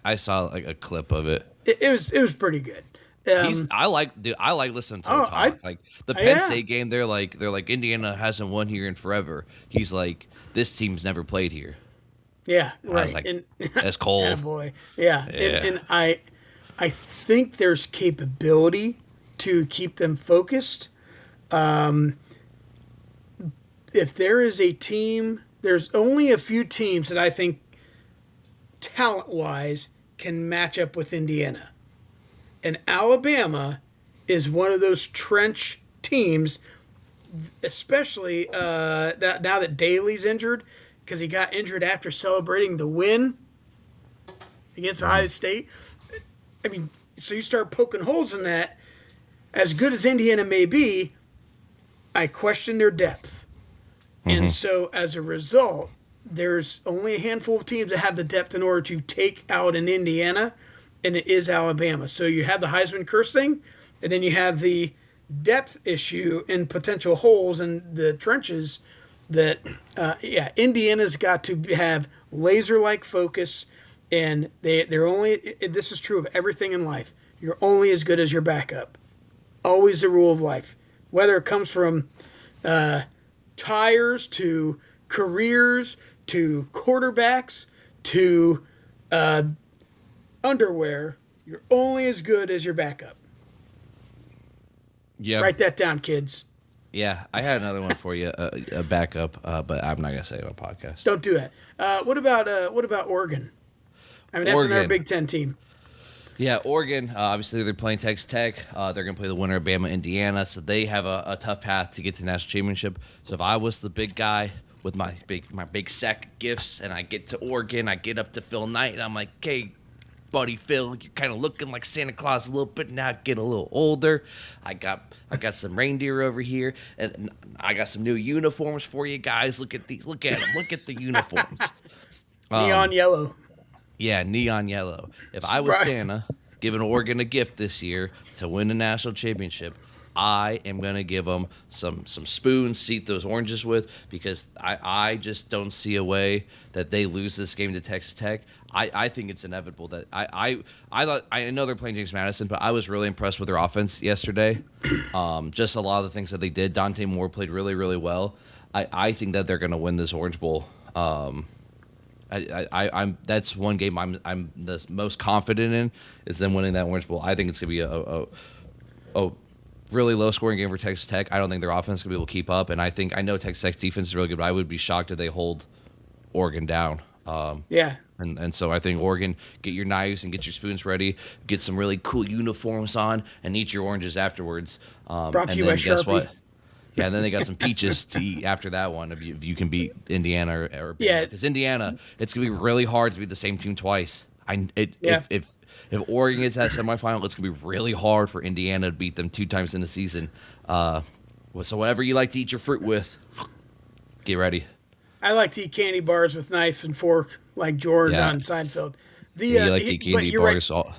I saw like a clip of it. It was pretty good. I like listening to him talk. Like the Penn State game, they're like Indiana hasn't won here in forever. He's like, this team's never played here. Yeah, right. I was like, that's cold. Boy, yeah. And I think there's capability to keep them focused. If there is a team, there's only a few teams that I think talent-wise can match up with Indiana. And Alabama is one of those trench teams, especially now that Daly's injured, because he got injured after celebrating the win against Ohio State. I mean, so you start poking holes in that. As good as Indiana may be, I question their depth. And so as a result, there's only a handful of teams that have the depth in order to take out an Indiana, and it is Alabama. So you have the Heisman curse thing, and then you have the depth issue and potential holes in the trenches that, Indiana's got to have laser-like focus, and they're only, this is true of everything in life, you're only as good as your backup. Always the rule of life. Whether it comes from tires to careers to quarterbacks to underwear, you're only as good as your backup. Yeah. Write that down, kids. Yeah, I had another one for you, a backup, but I'm not gonna say it on a podcast. Don't do that. What about Oregon? I mean, that's another Big Ten team. Yeah, Oregon. Obviously, they're playing Texas Tech. They're gonna play the winner of Bama, Indiana, so they have a tough path to get to the national championship. So if I was the big guy with my big sack of gifts, and I get to Oregon, I get up to Phil Knight, and I'm like, "Hey, buddy Phil, you're kind of looking like Santa Claus a little bit now, getting a little older. I got some reindeer over here, and I got some new uniforms for you guys. Look at these. Look at them. Look at the uniforms. Neon yellow. Yeah, neon yellow. If I was Santa giving Oregon a gift this year to win the national championship, I am going to give them some spoons to eat those oranges with, because I just don't see a way that they lose this game to Texas Tech. I think it's inevitable that I know they're playing James Madison, but I was really impressed with their offense yesterday. Just a lot of the things that they did. Dante Moore played really, really well. I think that they're going to win this Orange Bowl. That's one game I'm the most confident in, is them winning that Orange Bowl. I think it's going to be a really low scoring game for Texas Tech. I don't think their offense is going to be able to keep up, and I know Texas Tech's defense is really good, but I would be shocked if they hold Oregon down. Yeah. And so I think Oregon, get your knives and get your spoons ready, get some really cool uniforms on, and eat your oranges afterwards. Brought to you by Sharpie. What? Yeah, and then they got some peaches to eat after that one if you can beat Indiana or yeah, because Indiana, it's gonna be really hard to beat the same team twice. If Oregon gets that semifinal, it's gonna be really hard for Indiana to beat them 2 times in the season. So whatever you like to eat your fruit with, get ready. I like to eat candy bars with knife and fork, like George on Seinfeld. You like to eat candy bars. Right.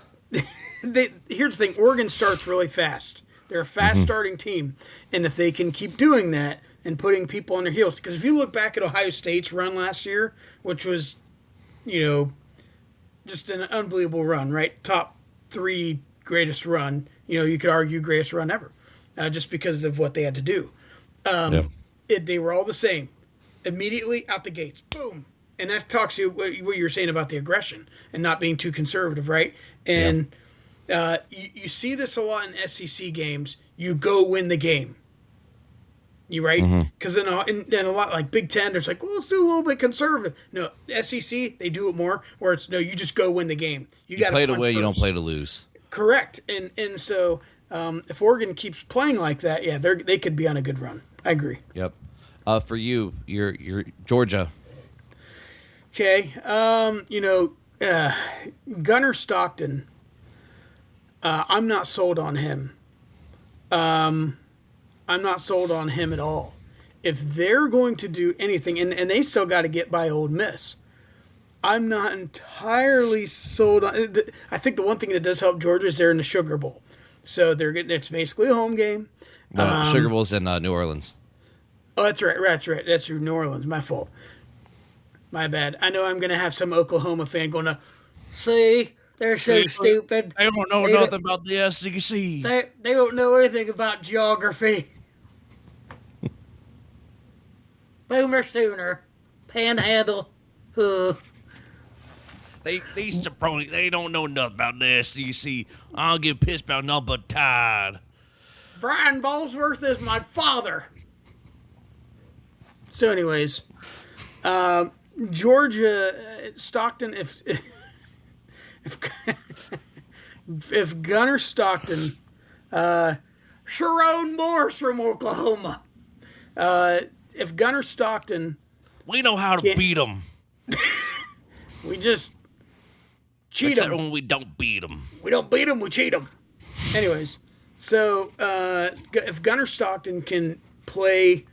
Here's the thing: Oregon starts really fast. They're a fast starting team, and if they can keep doing that and putting people on their heels, because if you look back at Ohio State's run last year, which was, just an unbelievable run, right? Top 3 greatest run. You could argue greatest run ever, just because of what they had to do. They were all the same. Immediately out the gates, boom. And that talks to what you were saying about the aggression and not being too conservative, right? And you see this a lot in SEC games. You go win the game. You right? Because in a lot like Big Ten, there's like, well, let's do a little bit conservative. No, SEC, they do it more, where it's, no, you just go win the game. You got to play to win, you don't play to lose. Correct. And so if Oregon keeps playing like that, yeah, they could be on a good run. I agree. Yep. For you're Georgia. Okay. Gunnar Stockton. I'm not sold on him. I'm not sold on him at all. If they're going to do anything, and they still got to get by Ole Miss, I'm not entirely sold on. I think the one thing that does help Georgia is they're in the Sugar Bowl, so it's basically a home game. No, Sugar Bowl's in New Orleans. Oh, that's right. That's through New Orleans. My fault. My bad. I know I'm going to have some Oklahoma fan going to, see, they're so stupid. They don't know nothing about the SEC. They don't know anything about geography. Boomer Sooner. Panhandle. These jabronis, they don't know nothing about the SEC. I don't give piss about nothing but Tide. Brian Ballsworth is my father. So anyways, Georgia, Stockton, if Gunnar Stockton, Sharon Morse from Oklahoma, if Gunnar Stockton, we know how to beat them. We just cheat them. When we don't beat them. We don't beat them, we cheat them. Anyways, so if Gunnar Stockton can play,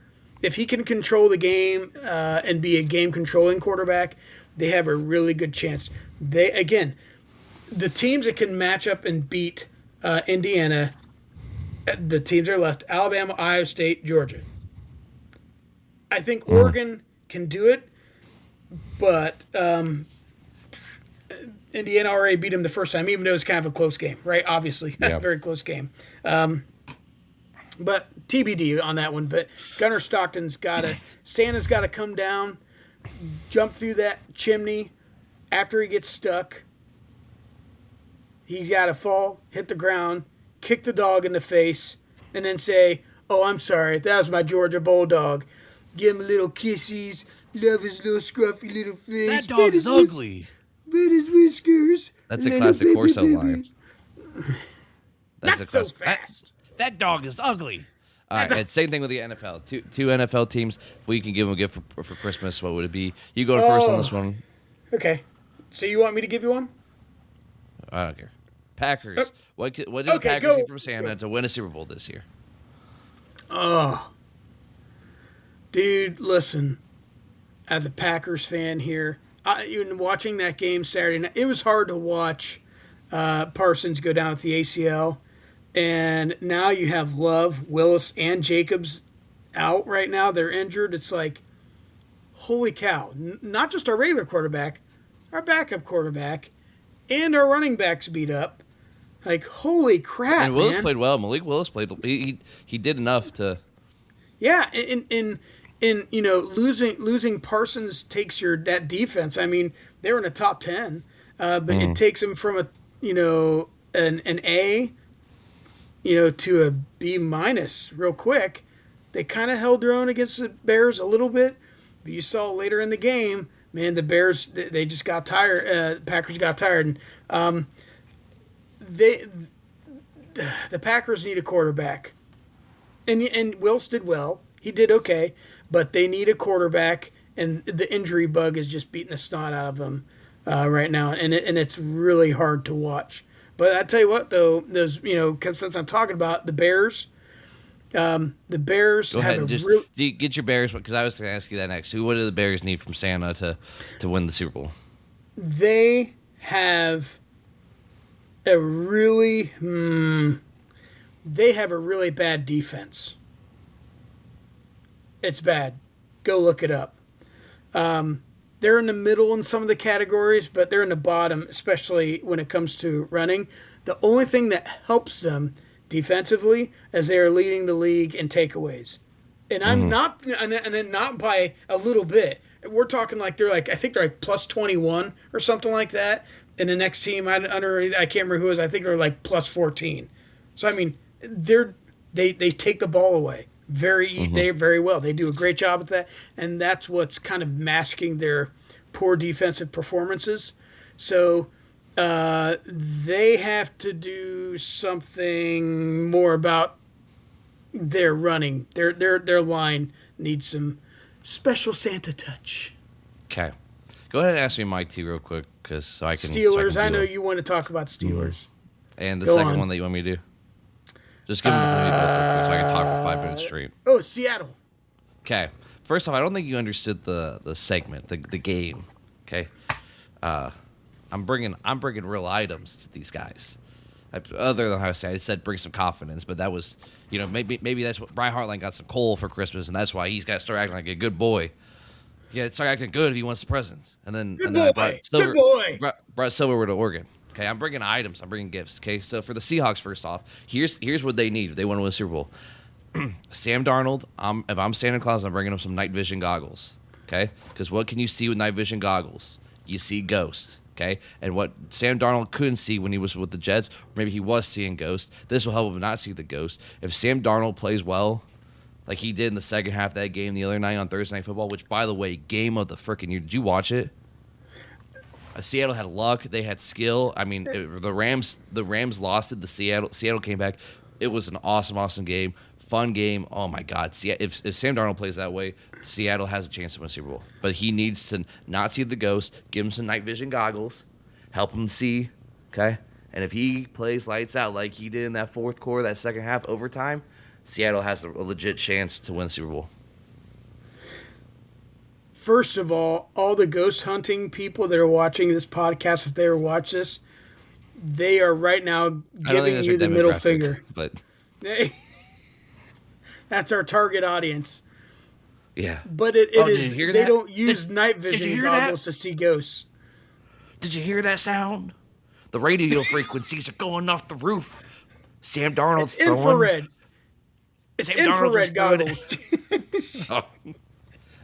if he can control the game and be a game-controlling quarterback, they have a really good chance. The teams that can match up and beat Indiana, the teams that are left, Alabama, Ohio State, Georgia. I think Oregon can do it, but Indiana already beat them the first time, even though it's kind of a close game, right? Obviously, very close game. But TBD on that one. But Gunnar Stockton's Santa's got to come down jump through that chimney after he gets stuck. He's got to fall, hit the ground, kick the dog in the face, and then say, "Oh, I'm sorry. That was my Georgia Bulldog." Give him little kisses. Love his little scruffy little face. That dog is ugly. Pet his whiskers. That's a classic Corso line. Not so fast. That dog is ugly. All right, and same thing with the NFL. Two NFL teams. If we can give them a gift for Christmas, what would it be? You go first on this one. Okay. So you want me to give you one? I don't care. Packers. What do the Packers need from Santa to win a Super Bowl this year? Oh. Dude, listen. As a Packers fan here, even watching that game Saturday night, it was hard to watch Parsons go down with the ACL. And now you have Love, Willis, and Jacobs out right now. They're injured. It's like, holy cow. Not just our regular quarterback, our backup quarterback, and our running backs beat up. Like, holy crap, and Willis man. played well. Malik Willis played. He did enough to. Yeah, and losing Parsons takes that defense. I mean, they were in the top 10, but it takes them from an A, to a B minus real quick. They kind of held their own against the Bears a little bit, but you saw later in the game, man, the Bears, they just got tired. The Packers got tired. And, the Packers need a quarterback. And Wills did well. He did okay, but they need a quarterback, and the injury bug is just beating the snot out of them right now, and it's really hard to watch. But I tell you what, though, since I'm talking about the Bears, the Bears get your Bears, because I was going to ask you that next. What do the Bears need from Santa to win the Super Bowl? They have a really bad defense. It's bad. Go look it up. They're in the middle in some of the categories, but they're in the bottom, especially when it comes to running. The only thing that helps them defensively is they are leading the league in takeaways. And I'm not, and not by a little bit. We're talking I think they're like plus 21 or something like that. And the next team, I can't remember who it is. I think they're like plus 14. So I mean, they take the ball away very well. They do a great job at that, and that's what's kind of masking their poor defensive performances. So they have to do something more about their running. Their line needs some special Santa touch. Okay, go ahead and ask me my two real quick, so I can. Steelers. I know you want to talk about Steelers. And the second one that you want me to do. Just give me the so I can talk for 5 minutes straight. Oh, Seattle. Okay. First off, I don't think you understood the segment, the game. Okay. I'm bringing real items to these guys. Other than how I said bring some confidence, but that was, maybe that's what Brian Hartline got some coal for Christmas, and that's why he's got to start acting like a good boy. Yeah, start acting good if he wants the presents. And then I brought Silver to Oregon. Okay, I'm bringing items. I'm bringing gifts. Okay, so for the Seahawks, first off, here's what they need if they want to win a Super Bowl. Sam Darnold, if I'm Santa Claus, I'm bringing him some night vision goggles. Okay, because what can you see with night vision goggles? You see ghosts. Okay, and what Sam Darnold couldn't see when he was with the Jets, or maybe he was seeing ghosts. This will help him not see the ghost. If Sam Darnold plays well, like he did in the second half of that game the other night on Thursday Night Football, which, by the way, game of the freaking year. Did you watch it? Seattle had luck. They had skill. I mean, the Rams lost it. Seattle came back. It was an awesome game. Fun game. Oh, my God. If Sam Darnold plays that way, Seattle has a chance to win a Super Bowl. But he needs to not see the ghost, give him some night vision goggles, help him see, okay? And if he plays lights out like he did in that fourth quarter, that second half overtime, Seattle has a legit chance to win the Super Bowl. First of all the ghost hunting people that are watching this podcast, if they ever watch this, they are right now giving you the middle finger. But that's our target audience. Yeah. But it is. They don't use night vision goggles to see ghosts. Did you hear that sound? The radio frequencies are going off the roof. Sam Darnold's infrared. It's infrared goggles.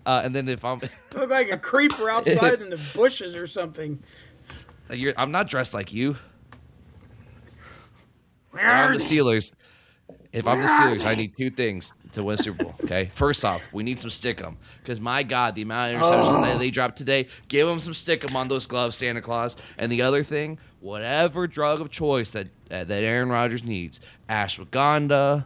And then if I'm, I look like a creeper outside in the bushes or something. I'm not dressed like you. Where If I'm are the they? Steelers, if I'm the Where are Steelers, I they? need two things to win Super Bowl. Okay, first off, we need some stickum because my God, the amount of interceptions that they dropped today, give them some stickum on those gloves, Santa Claus. And the other thing, whatever drug of choice that Aaron Rodgers needs, ashwagandha,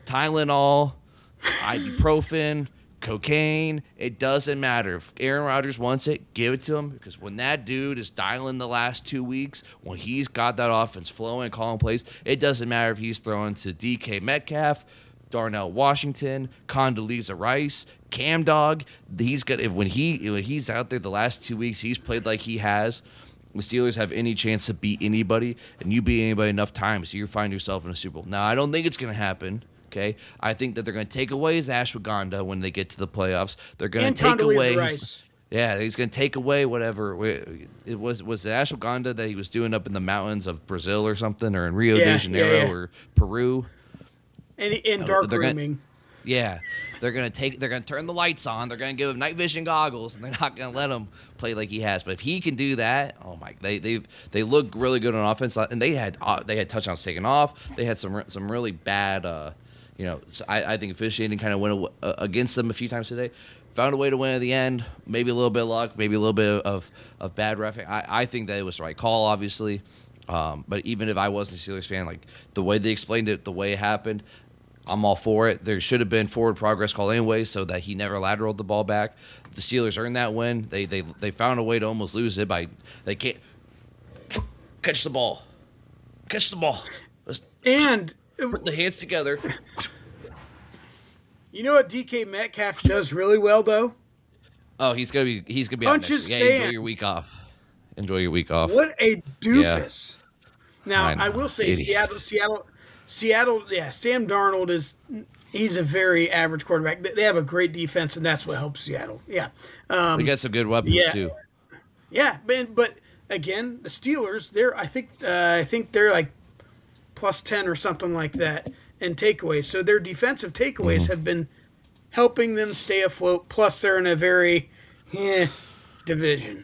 Tylenol, ibuprofen, cocaine, it doesn't matter. If Aaron Rodgers wants it, give it to him because when that dude is dialing the last 2 weeks, when he's got that offense flowing and calling plays, it doesn't matter if he's throwing to DK Metcalf, Darnell Washington, Condoleezza Rice, CamDog. He's got when he's out there the last 2 weeks, he's played like he has. The Steelers have any chance to beat anybody, and you beat anybody enough times, so you find yourself in a Super Bowl. Now, I don't think it's going to happen. Okay, I think that they're going to take away his ashwagandha when they get to the playoffs. They're going to take away Rice. Yeah, he's going to take away whatever it was the ashwagandha that he was doing up in the mountains of Brazil or something, or in Rio de Janeiro or Peru. And dark rooming. Yeah, they're going to turn the lights on. They're going to give him night vision goggles, and they're not going to let him play like he has. But if he can do that, oh my, they look really good on offense, and they had touchdowns taken off. They had some really bad. So I think officiating kind of went against them a few times today. Found a way to win at the end. Maybe a little bit of luck, maybe a little bit of bad reffing. I think that it was the right call, obviously. But even if I wasn't a Steelers fan, like the way they explained it, the way it happened, I'm all for it. There should have been forward progress call anyway, so that he never lateraled the ball back. The Steelers earned that win. They found a way to almost lose it by they can't catch the ball. And Put the hands together. you know what DK Metcalf does really well though? Oh, he's gonna be out Punch next his week. Yeah, stand. Enjoy your week off. What a doofus! Yeah. Now I know. I will say Idiot. Seattle. Yeah, Sam Darnold he's a very average quarterback. They have a great defense, and that's what helps Seattle. Yeah, They got some good weapons too. yeah. But again, the Steelers. I think they're like plus 10 or something like that in takeaways. So their defensive takeaways have been helping them stay afloat. Plus, they're in a very division.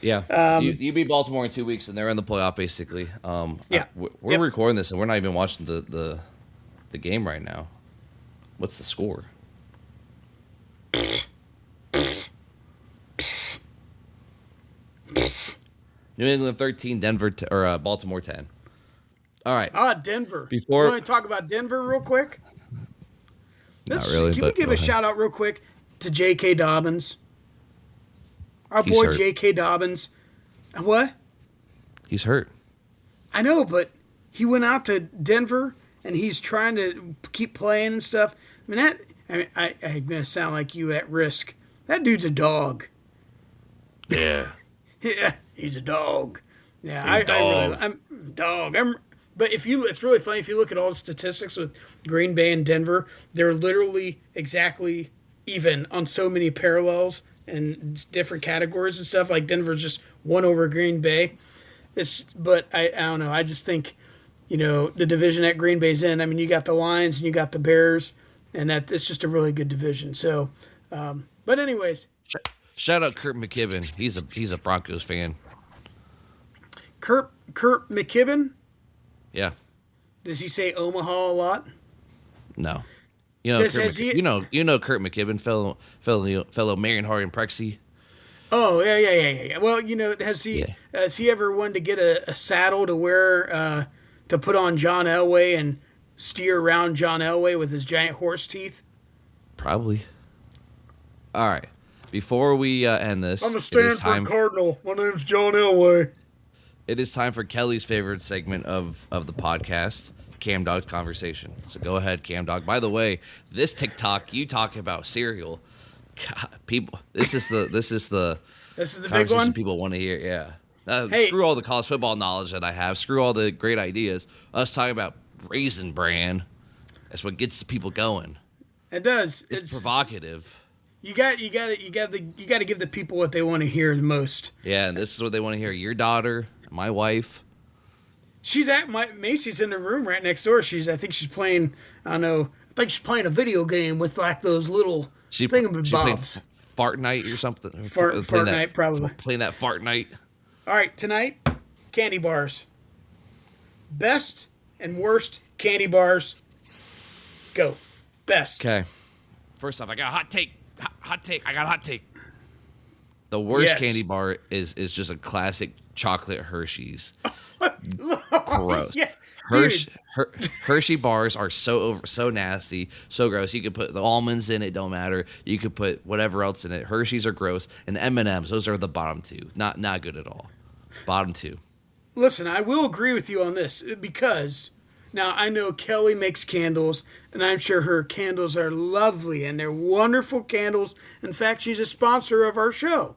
Yeah, you beat Baltimore in 2 weeks, and they're in the playoff basically. We're recording this, and we're not even watching the game right now. What's the score? New England 13, Baltimore 10. All right. Denver. Before you want to talk about Denver real quick? Not really. Can we give a shout out real quick to J.K. Dobbins? Our He's boy hurt. J.K. Dobbins. What? He's hurt. I know, but he went out to Denver and he's trying to keep playing and stuff. I'm gonna sound like you at risk. That dude's a dog. Yeah. Yeah, he's a dog. Yeah, I'm dog. But it's really funny if you look at all the statistics with Green Bay and Denver. They're literally exactly even on so many parallels and different categories and stuff. Like Denver's just one over Green Bay. But I don't know. I just think, the division that Green Bay's in. I mean, you got the Lions and you got the Bears, and that it's just a really good division. So, but anyways, Shout out Kurt McKibben. He's a Broncos fan. Kurt McKibben. Yeah. Does he say Omaha a lot? No. Kurt McKibben, fellow Marion Harding Prexy. Oh yeah. Well, has he ever wanted to get a saddle to wear to put on John Elway and steer around John Elway with his giant horse teeth? Probably. All right. Before we end this, I'm a Stanford Cardinal. My name's John Elway. It is time for Kelly's favorite segment of the podcast, CamDog Conversation. So go ahead, CamDog. By the way, this TikTok, you talk about cereal. God, people, this is the big one people want to hear. Yeah. Hey. Screw all the college football knowledge that I have. Screw all the great ideas. Us talking about Raisin Bran. That's what gets the people going. It does. It's provocative. You got to give the people what they want to hear the most. Yeah, and this is what they want to hear. Your daughter, my wife. She's at Macy's in the room right next door. I think she's playing. I don't know. I think she's playing a video game with like those little She Think of she playing Bob's. Fart Night or something. Fart Night, probably. Playing that Fart Night. All right, tonight, candy bars. Best and worst candy bars. Go. Best. Okay. First off, I got a hot take. Hot take. I got a hot take. The worst candy bar is just a classic chocolate Hershey's. Gross. Yeah, Hershey bars are so nasty, so gross. You could put the almonds in it, don't matter. You could put whatever else in it. Hershey's are gross, and M&Ms, those are the bottom two. Not good at all. Bottom two. Listen, I will agree with you on this because now I know Kelly makes candles, and I'm sure her candles are lovely and they're wonderful candles. In fact, she's a sponsor of our show.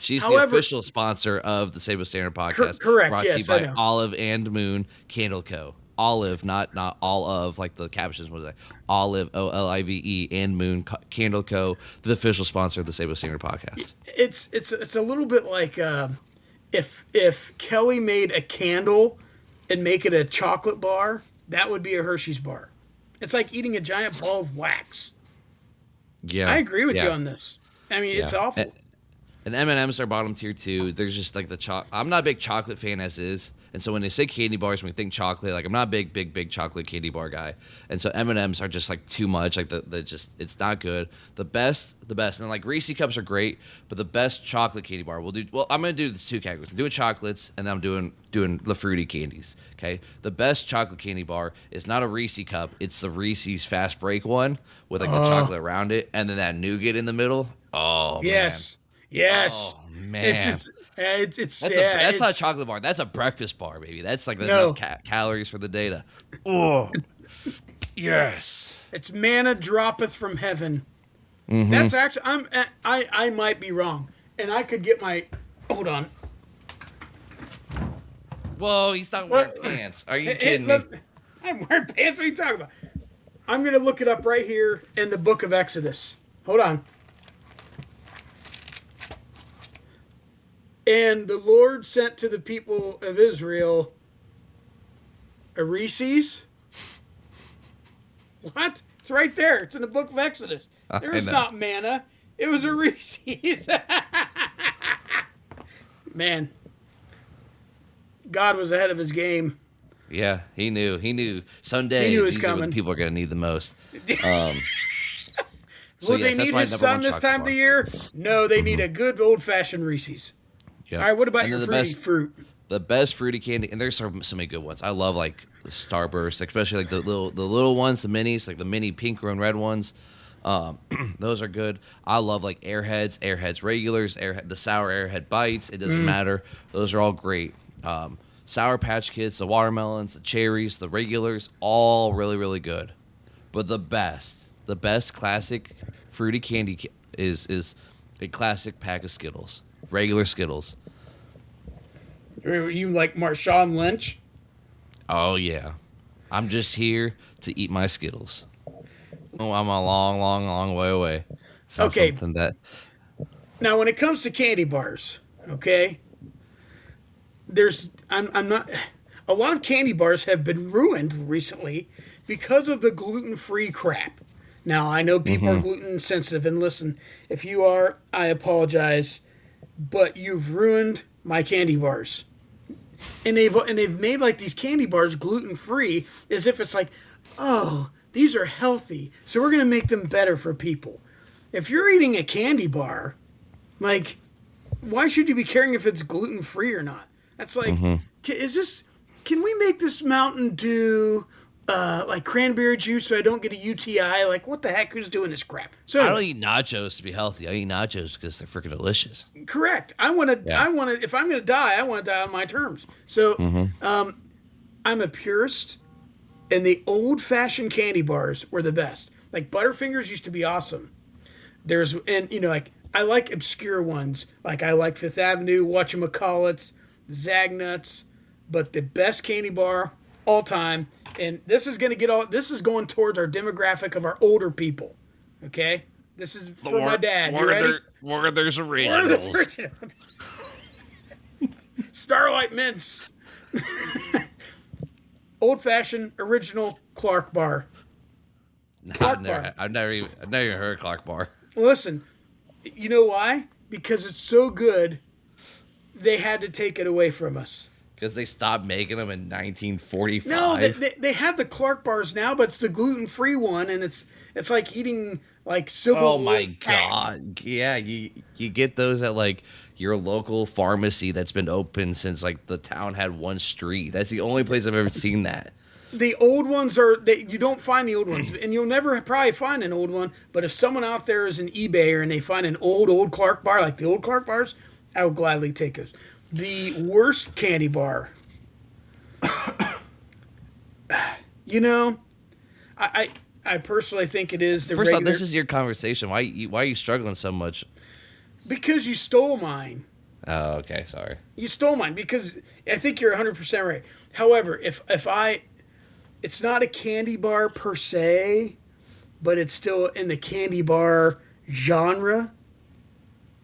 She's the official sponsor of the Sabo Standard Podcast. Correct. Brought Yes, to you by I know. Olive and Moon Candle Co. Olive, not all of, like the captions was like Olive, Olive, and Moon Candle Co. The official sponsor of the Sabo Standard Podcast. It's a little bit like if Kelly made a candle and make it a chocolate bar, that would be a Hershey's bar. It's like eating a giant ball of wax. Yeah, I agree with you on this. I mean, it's awful. And M&M's are bottom tier too. There's just like I'm not a big chocolate fan as is, and so when they say candy bars, when we think chocolate, like I'm not a big chocolate candy bar guy, and so M&M's are just like too much. Like it's not good. The best, and like Reese cups are great, but the best chocolate candy bar we'll do. Well, I'm gonna do these two categories. I'm doing chocolates, and then I'm doing the fruity candies. Okay, the best chocolate candy bar is not a Reese cup. It's the Reese's Fast Break one with like the chocolate around it, and then that nougat in the middle. Oh yes. Yes. Oh man. It's just that's not a chocolate bar. That's a breakfast bar, baby. That's like enough calories for the data. Oh. Yes. It's manna droppeth from heaven. Mm-hmm. That's actually I might be wrong. And I could get my hold on. Whoa, he's not wearing pants. Are you kidding me? I'm wearing pants. What are you talking about? I'm gonna look it up right here in the book of Exodus. Hold on. And the Lord sent to the people of Israel a Reese's. What? It's right there. It's in the book of Exodus. There was not manna. It was a Reese's. Man. God was ahead of his game. Yeah, he knew. Someday He knew it was these are what coming. the people are going to need the most. Will they need his son this time of the year? No, they need a good old-fashioned Reese's. Yep. All right, what about your fruit? The best fruity candy, and there's so many good ones. I love like the Starburst, especially like the little ones, the minis, like the mini pink and red ones. Those are good. I love like Airheads regulars, the sour Airhead bites. It doesn't matter. Those are all great. Sour Patch Kids, the watermelons, the cherries, the regulars, all really, really good. But the best classic fruity candy is a classic pack of Skittles, regular Skittles. You like Marshawn Lynch? Oh yeah, I'm just here to eat my Skittles. Oh, I'm a long way away. Okay. Something that. Now, when it comes to candy bars, okay, I'm not. A lot of candy bars have been ruined recently because of the gluten-free crap. Now, I know people are gluten sensitive, and listen, if you are, I apologize, but you've ruined my candy bars. And they've made like these candy bars gluten-free as if it's like, oh, these are healthy, so we're gonna make them better for people. If you're eating a candy bar, like, why should you be caring if it's gluten-free or not? That's like, can we make this Mountain Dew like cranberry juice so I don't get a UTI? Like, what the heck? Who's doing this crap? So I don't eat nachos to be healthy. I eat nachos because they're freaking delicious. Correct. I want to. If I'm going to die, I want to die on my terms. So, I'm a purist, and the old-fashioned candy bars were the best. Like Butterfingers used to be awesome. Like I like obscure ones. Like I like Fifth Avenue, Whatchamacallits, Zagnuts, but the best candy bar all time. And this is going towards our demographic of our older people. Okay? This is for my dad. You ready? Werther's Originals. Starlight Mints. Old-fashioned original Clark bar. I've never even heard of Clark Bar. Listen, you know why? Because it's so good, they had to take it away from us. Because they stopped making them in 1945. No, they have the Clark bars now, but it's the gluten-free one, and it's like eating like Civil Oh my War God! Yeah, you get those at like your local pharmacy that's been open since like the town had one street. That's the only place I've ever seen that. The old ones you don't find the old ones, and you'll never probably find an old one. But if someone out there is an eBayer and they find an old Clark bar, like the old Clark bars, I will gladly take those. The worst candy bar, I personally think it is the First regular. off, this is your conversation. Why are you struggling so much? Because you stole mine. Oh, okay, sorry. You stole mine because I think you're 100% right. However, it's not a candy bar per se, but it's still in the candy bar genre.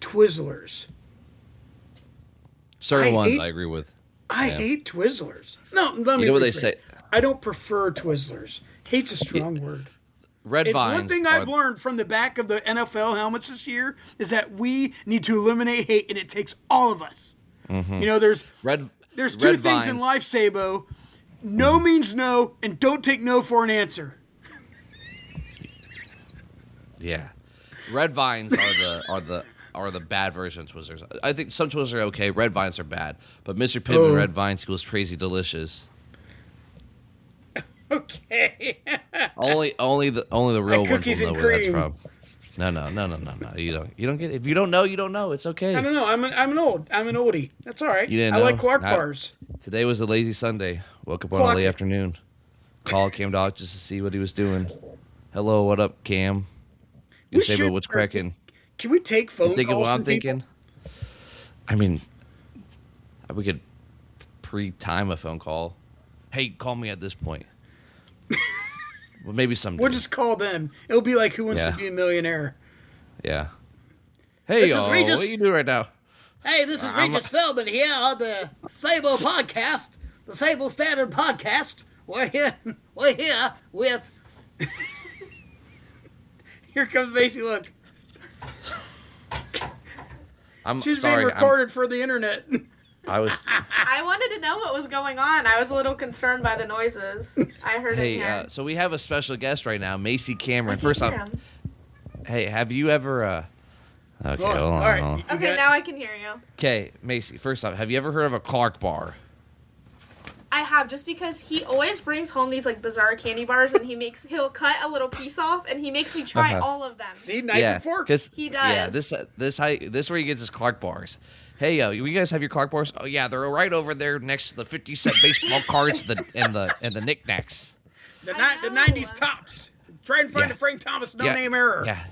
Twizzlers. Certain ones I agree with. I hate Twizzlers. No, let me. You know what they say? I don't prefer Twizzlers. Hate's a strong word. Red vines. One thing I've learned from the back of the NFL helmets this year is that we need to eliminate hate, and it takes all of us. Mm-hmm. There's two things vines. in life, Sabo. No means no, and don't take no for an answer. Yeah, red vines are the bad version of Twizzlers. I think some Twizzlers are okay. Red vines are bad, but Mr. Pittman red vines equals crazy delicious. Okay. only the real ones cookies will know and where that's cream. from. No. You don't get it. If you don't know, you don't know. It's okay. I don't know. I'm an oldie. That's all right. You didn't I know? like Clark bars. Today was a lazy Sunday. Woke up on a late afternoon. Called CamDog just to see what he was doing. Hello, what up, Cam? You say, but what's cracking? Can we take phone calls Thinking what I'm from people? thinking? I mean, we could pre-time a phone call. Hey, call me at this point. Well, maybe someday. We'll just call them. It'll be like Who Wants to Be a Millionaire. Yeah. Hey, y'all. What are you doing right now? Hey, this is Regis Feldman here on the Sabo podcast, the Sabo Standard Podcast. We're here with... Here comes Macy, look. She's being recorded for the internet. I wanted to know what was going on. I was a little concerned by the noises. I heard it here. So we have a special guest right now, Macy Cameron. First off, hey, have you ever... Okay, hold on. All right. Okay, now I can hear you. Okay, Macy, first off, have you ever heard of a Clark bar? I have, just because he always brings home these like bizarre candy bars, and he'll cut a little piece off, and he makes me try all of them. See, knife and fork. He does. Yeah, this where he gets his Clark bars. Hey, you guys have your Clark bars? Oh yeah, they're right over there next to the 50-cent baseball cards and the knickknacks. The 90s tops. Try and find a Frank Thomas no-name error. Yeah.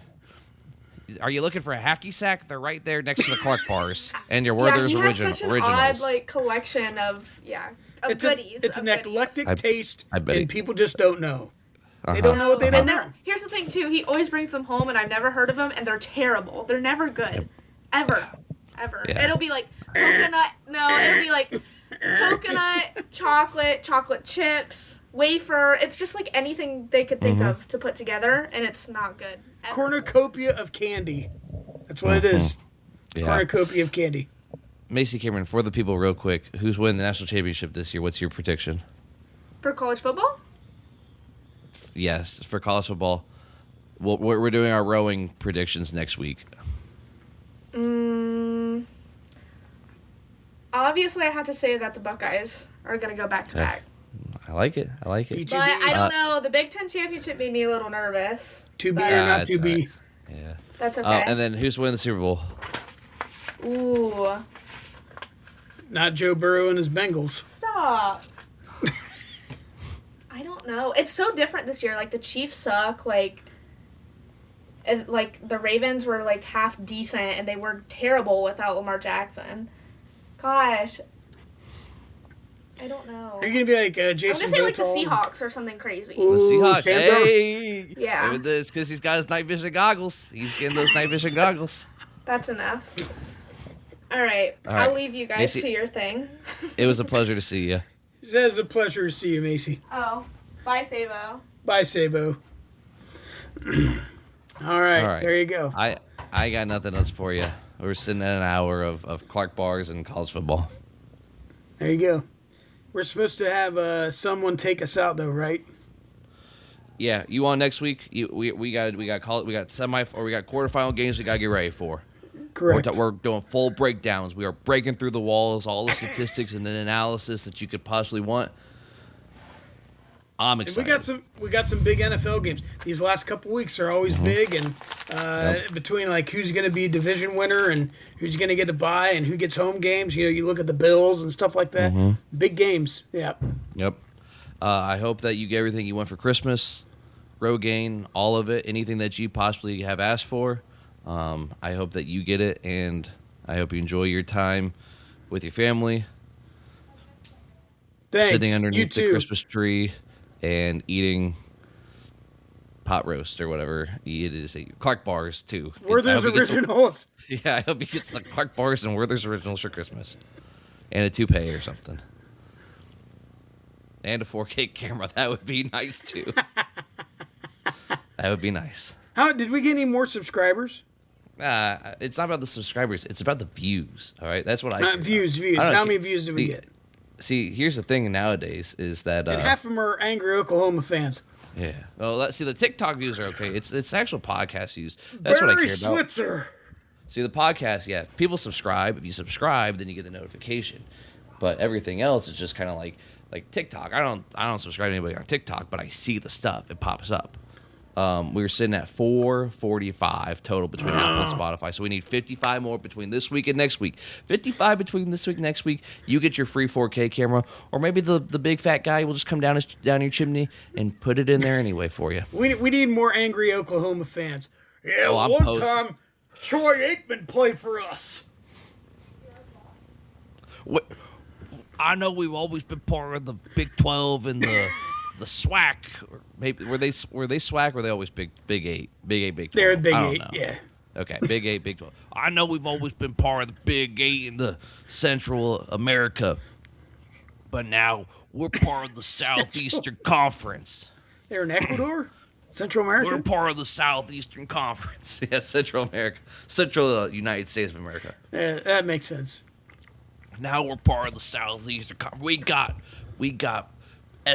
Are you looking for a hacky sack? They're right there next to the Clark bars and your Werther's he has such an originals. odd collection of goodies. It's an eclectic taste, I bet and people just don't know. They don't know what they don't know. Here's the thing too. He always brings them home, and I've never heard of them, and they're terrible. They're never good, ever. Yeah. It'll be like coconut. No, it'll be like coconut, chocolate chips, wafer. It's just like anything they could think of to put together, and it's not good. Ever. Cornucopia of candy. That's what it is. Yeah. Cornucopia of candy. Macy Cameron, for the people real quick, who's winning the national championship this year? What's your prediction? For college football? Yes, for college football. Well, we're doing our rowing predictions next week. Obviously, I have to say that the Buckeyes are going to go back to back. I like it. But I don't know. The Big Ten championship made me a little nervous. To be or not to be. Right. Yeah. That's okay. And then who's winning the Super Bowl? Ooh. Not Joe Burrow and his Bengals. Stop. I don't know. It's so different this year. Like, the Chiefs suck. The Ravens were, half decent, and they were terrible without Lamar Jackson. Gosh. I don't know. Are you going to be like Jason I'm going to say, Gotol? the Seahawks or something crazy. The Seahawks. Hey! Yeah. It's because he's got his night vision goggles. He's getting those night vision goggles. That's enough. All right. I'll leave you guys to your thing. It was a pleasure to see you. It was a pleasure to see you, Macy. Oh. Bye, Sabo. Bye, Sabo. All right, All right. there you go. I got nothing else for you. We're sitting at an hour of Clark bars and college football. There you go. We're supposed to have someone take us out though, right? Yeah, you on next week? We got quarterfinal games we gotta get ready for. Correct. We're doing full breakdowns. We are breaking through the walls, all the statistics and the analysis that you could possibly want. I'm excited. And we got some big NFL games. These last couple weeks are always big, and between like who's going to be division winner and who's going to get a bye and who gets home games, you look at the Bills and stuff like that. Big games. Yeah. Yep. I hope that you get everything you want for Christmas, Rogaine, all of it, anything that you possibly have asked for. I hope that you get it, and I hope you enjoy your time with your family. Thanks. Sitting underneath the Christmas tree and eating pot roast or whatever it is. Clark bars, too. Werther's Originals. I hope you get some Clark bars and Werther's Originals for Christmas. And a toupee or something. And a 4K camera. That would be nice, too. That would be nice. Did we get any more subscribers? It's not about the subscribers. It's about the views, all right? That's what I care Views. about. How many views did we get? See, here's the thing nowadays is that... and half of them are angry Oklahoma fans. Yeah. Well, the TikTok views are okay. It's actual podcast views. That's what I care about. Switzer. See, the podcast, yeah, people subscribe. If you subscribe, then you get the notification. But everything else is just kind of like TikTok. I don't subscribe to anybody on TikTok, but I see the stuff. It pops up. We were sitting at 445 total between Apple and Spotify. So we need 55 more between this week and next week. 55 between this week and next week. You get your free 4K camera, or maybe the big fat guy will just come down your chimney and put it in there anyway for you. We need more angry Oklahoma fans. Yeah, one time Troy Aikman played for us. What? I know we've always been part of the Big 12 and the SWAC. Or maybe were they SWAC or were they always Big 8? Big 8, Big 12. They're Big 8, yeah. Okay, Big 8, Big 12. I know we've always been part of the Big 8 in the Central America, but now we're part of the Southeastern Conference. They're in Ecuador? Central America? We're part of the Southeastern Conference. Yeah, Central America. Central United States of America. Yeah, that makes sense. Now we're part of the Southeastern Conference. We got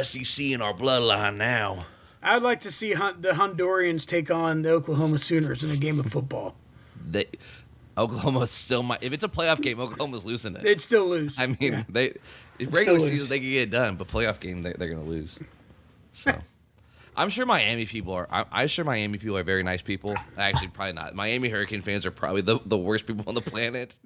SEC in our bloodline now. I'd like to see the Hondurans take on the Oklahoma Sooners in a game of football. Oklahoma still might. If it's a playoff game, Oklahoma's losing it. They'd still lose. I mean, regular season they can get it done, but playoff game they're going to lose. So, I'm sure Miami people are. I'm sure Miami people are very nice people. Actually, probably not. Miami Hurricane fans are probably the worst people on the planet.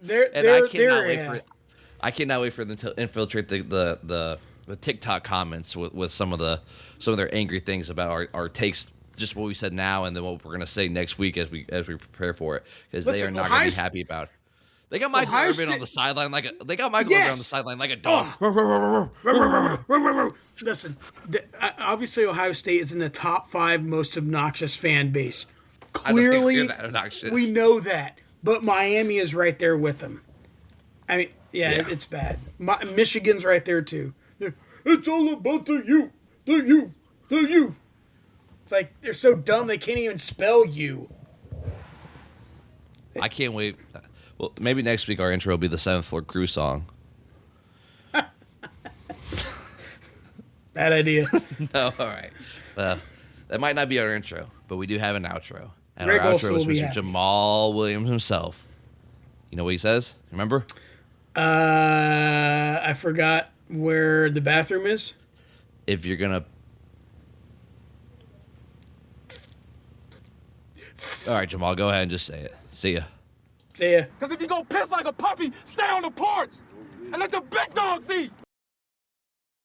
I cannot wait for them to infiltrate the TikTok comments with some of their angry things about our takes, just what we said now, and then what we're gonna say next week as we prepare for it, because they are not gonna be happy about it. They got Michael Irvin on the sideline like a dog. Listen, obviously Ohio State is in the top 5 most obnoxious fan base. Clearly, we know that, but Miami is right there with them. I mean, yeah. It's bad. Michigan's right there too. It's all about the you. It's like they're so dumb they can't even spell you. I can't wait. Well, maybe next week our intro will be the 7th Floor Crew song. Bad idea. No, all right. That might not be our intro, but we do have an outro. And Greg our outro is Olson Mr. Jamal Williams himself. You know what he says? Remember? I forgot where the bathroom is. If you're gonna... All right, Jamal, go ahead and just say it. See ya. See ya. Because if you go piss like a puppy, stay on the porch and let the big dogs eat.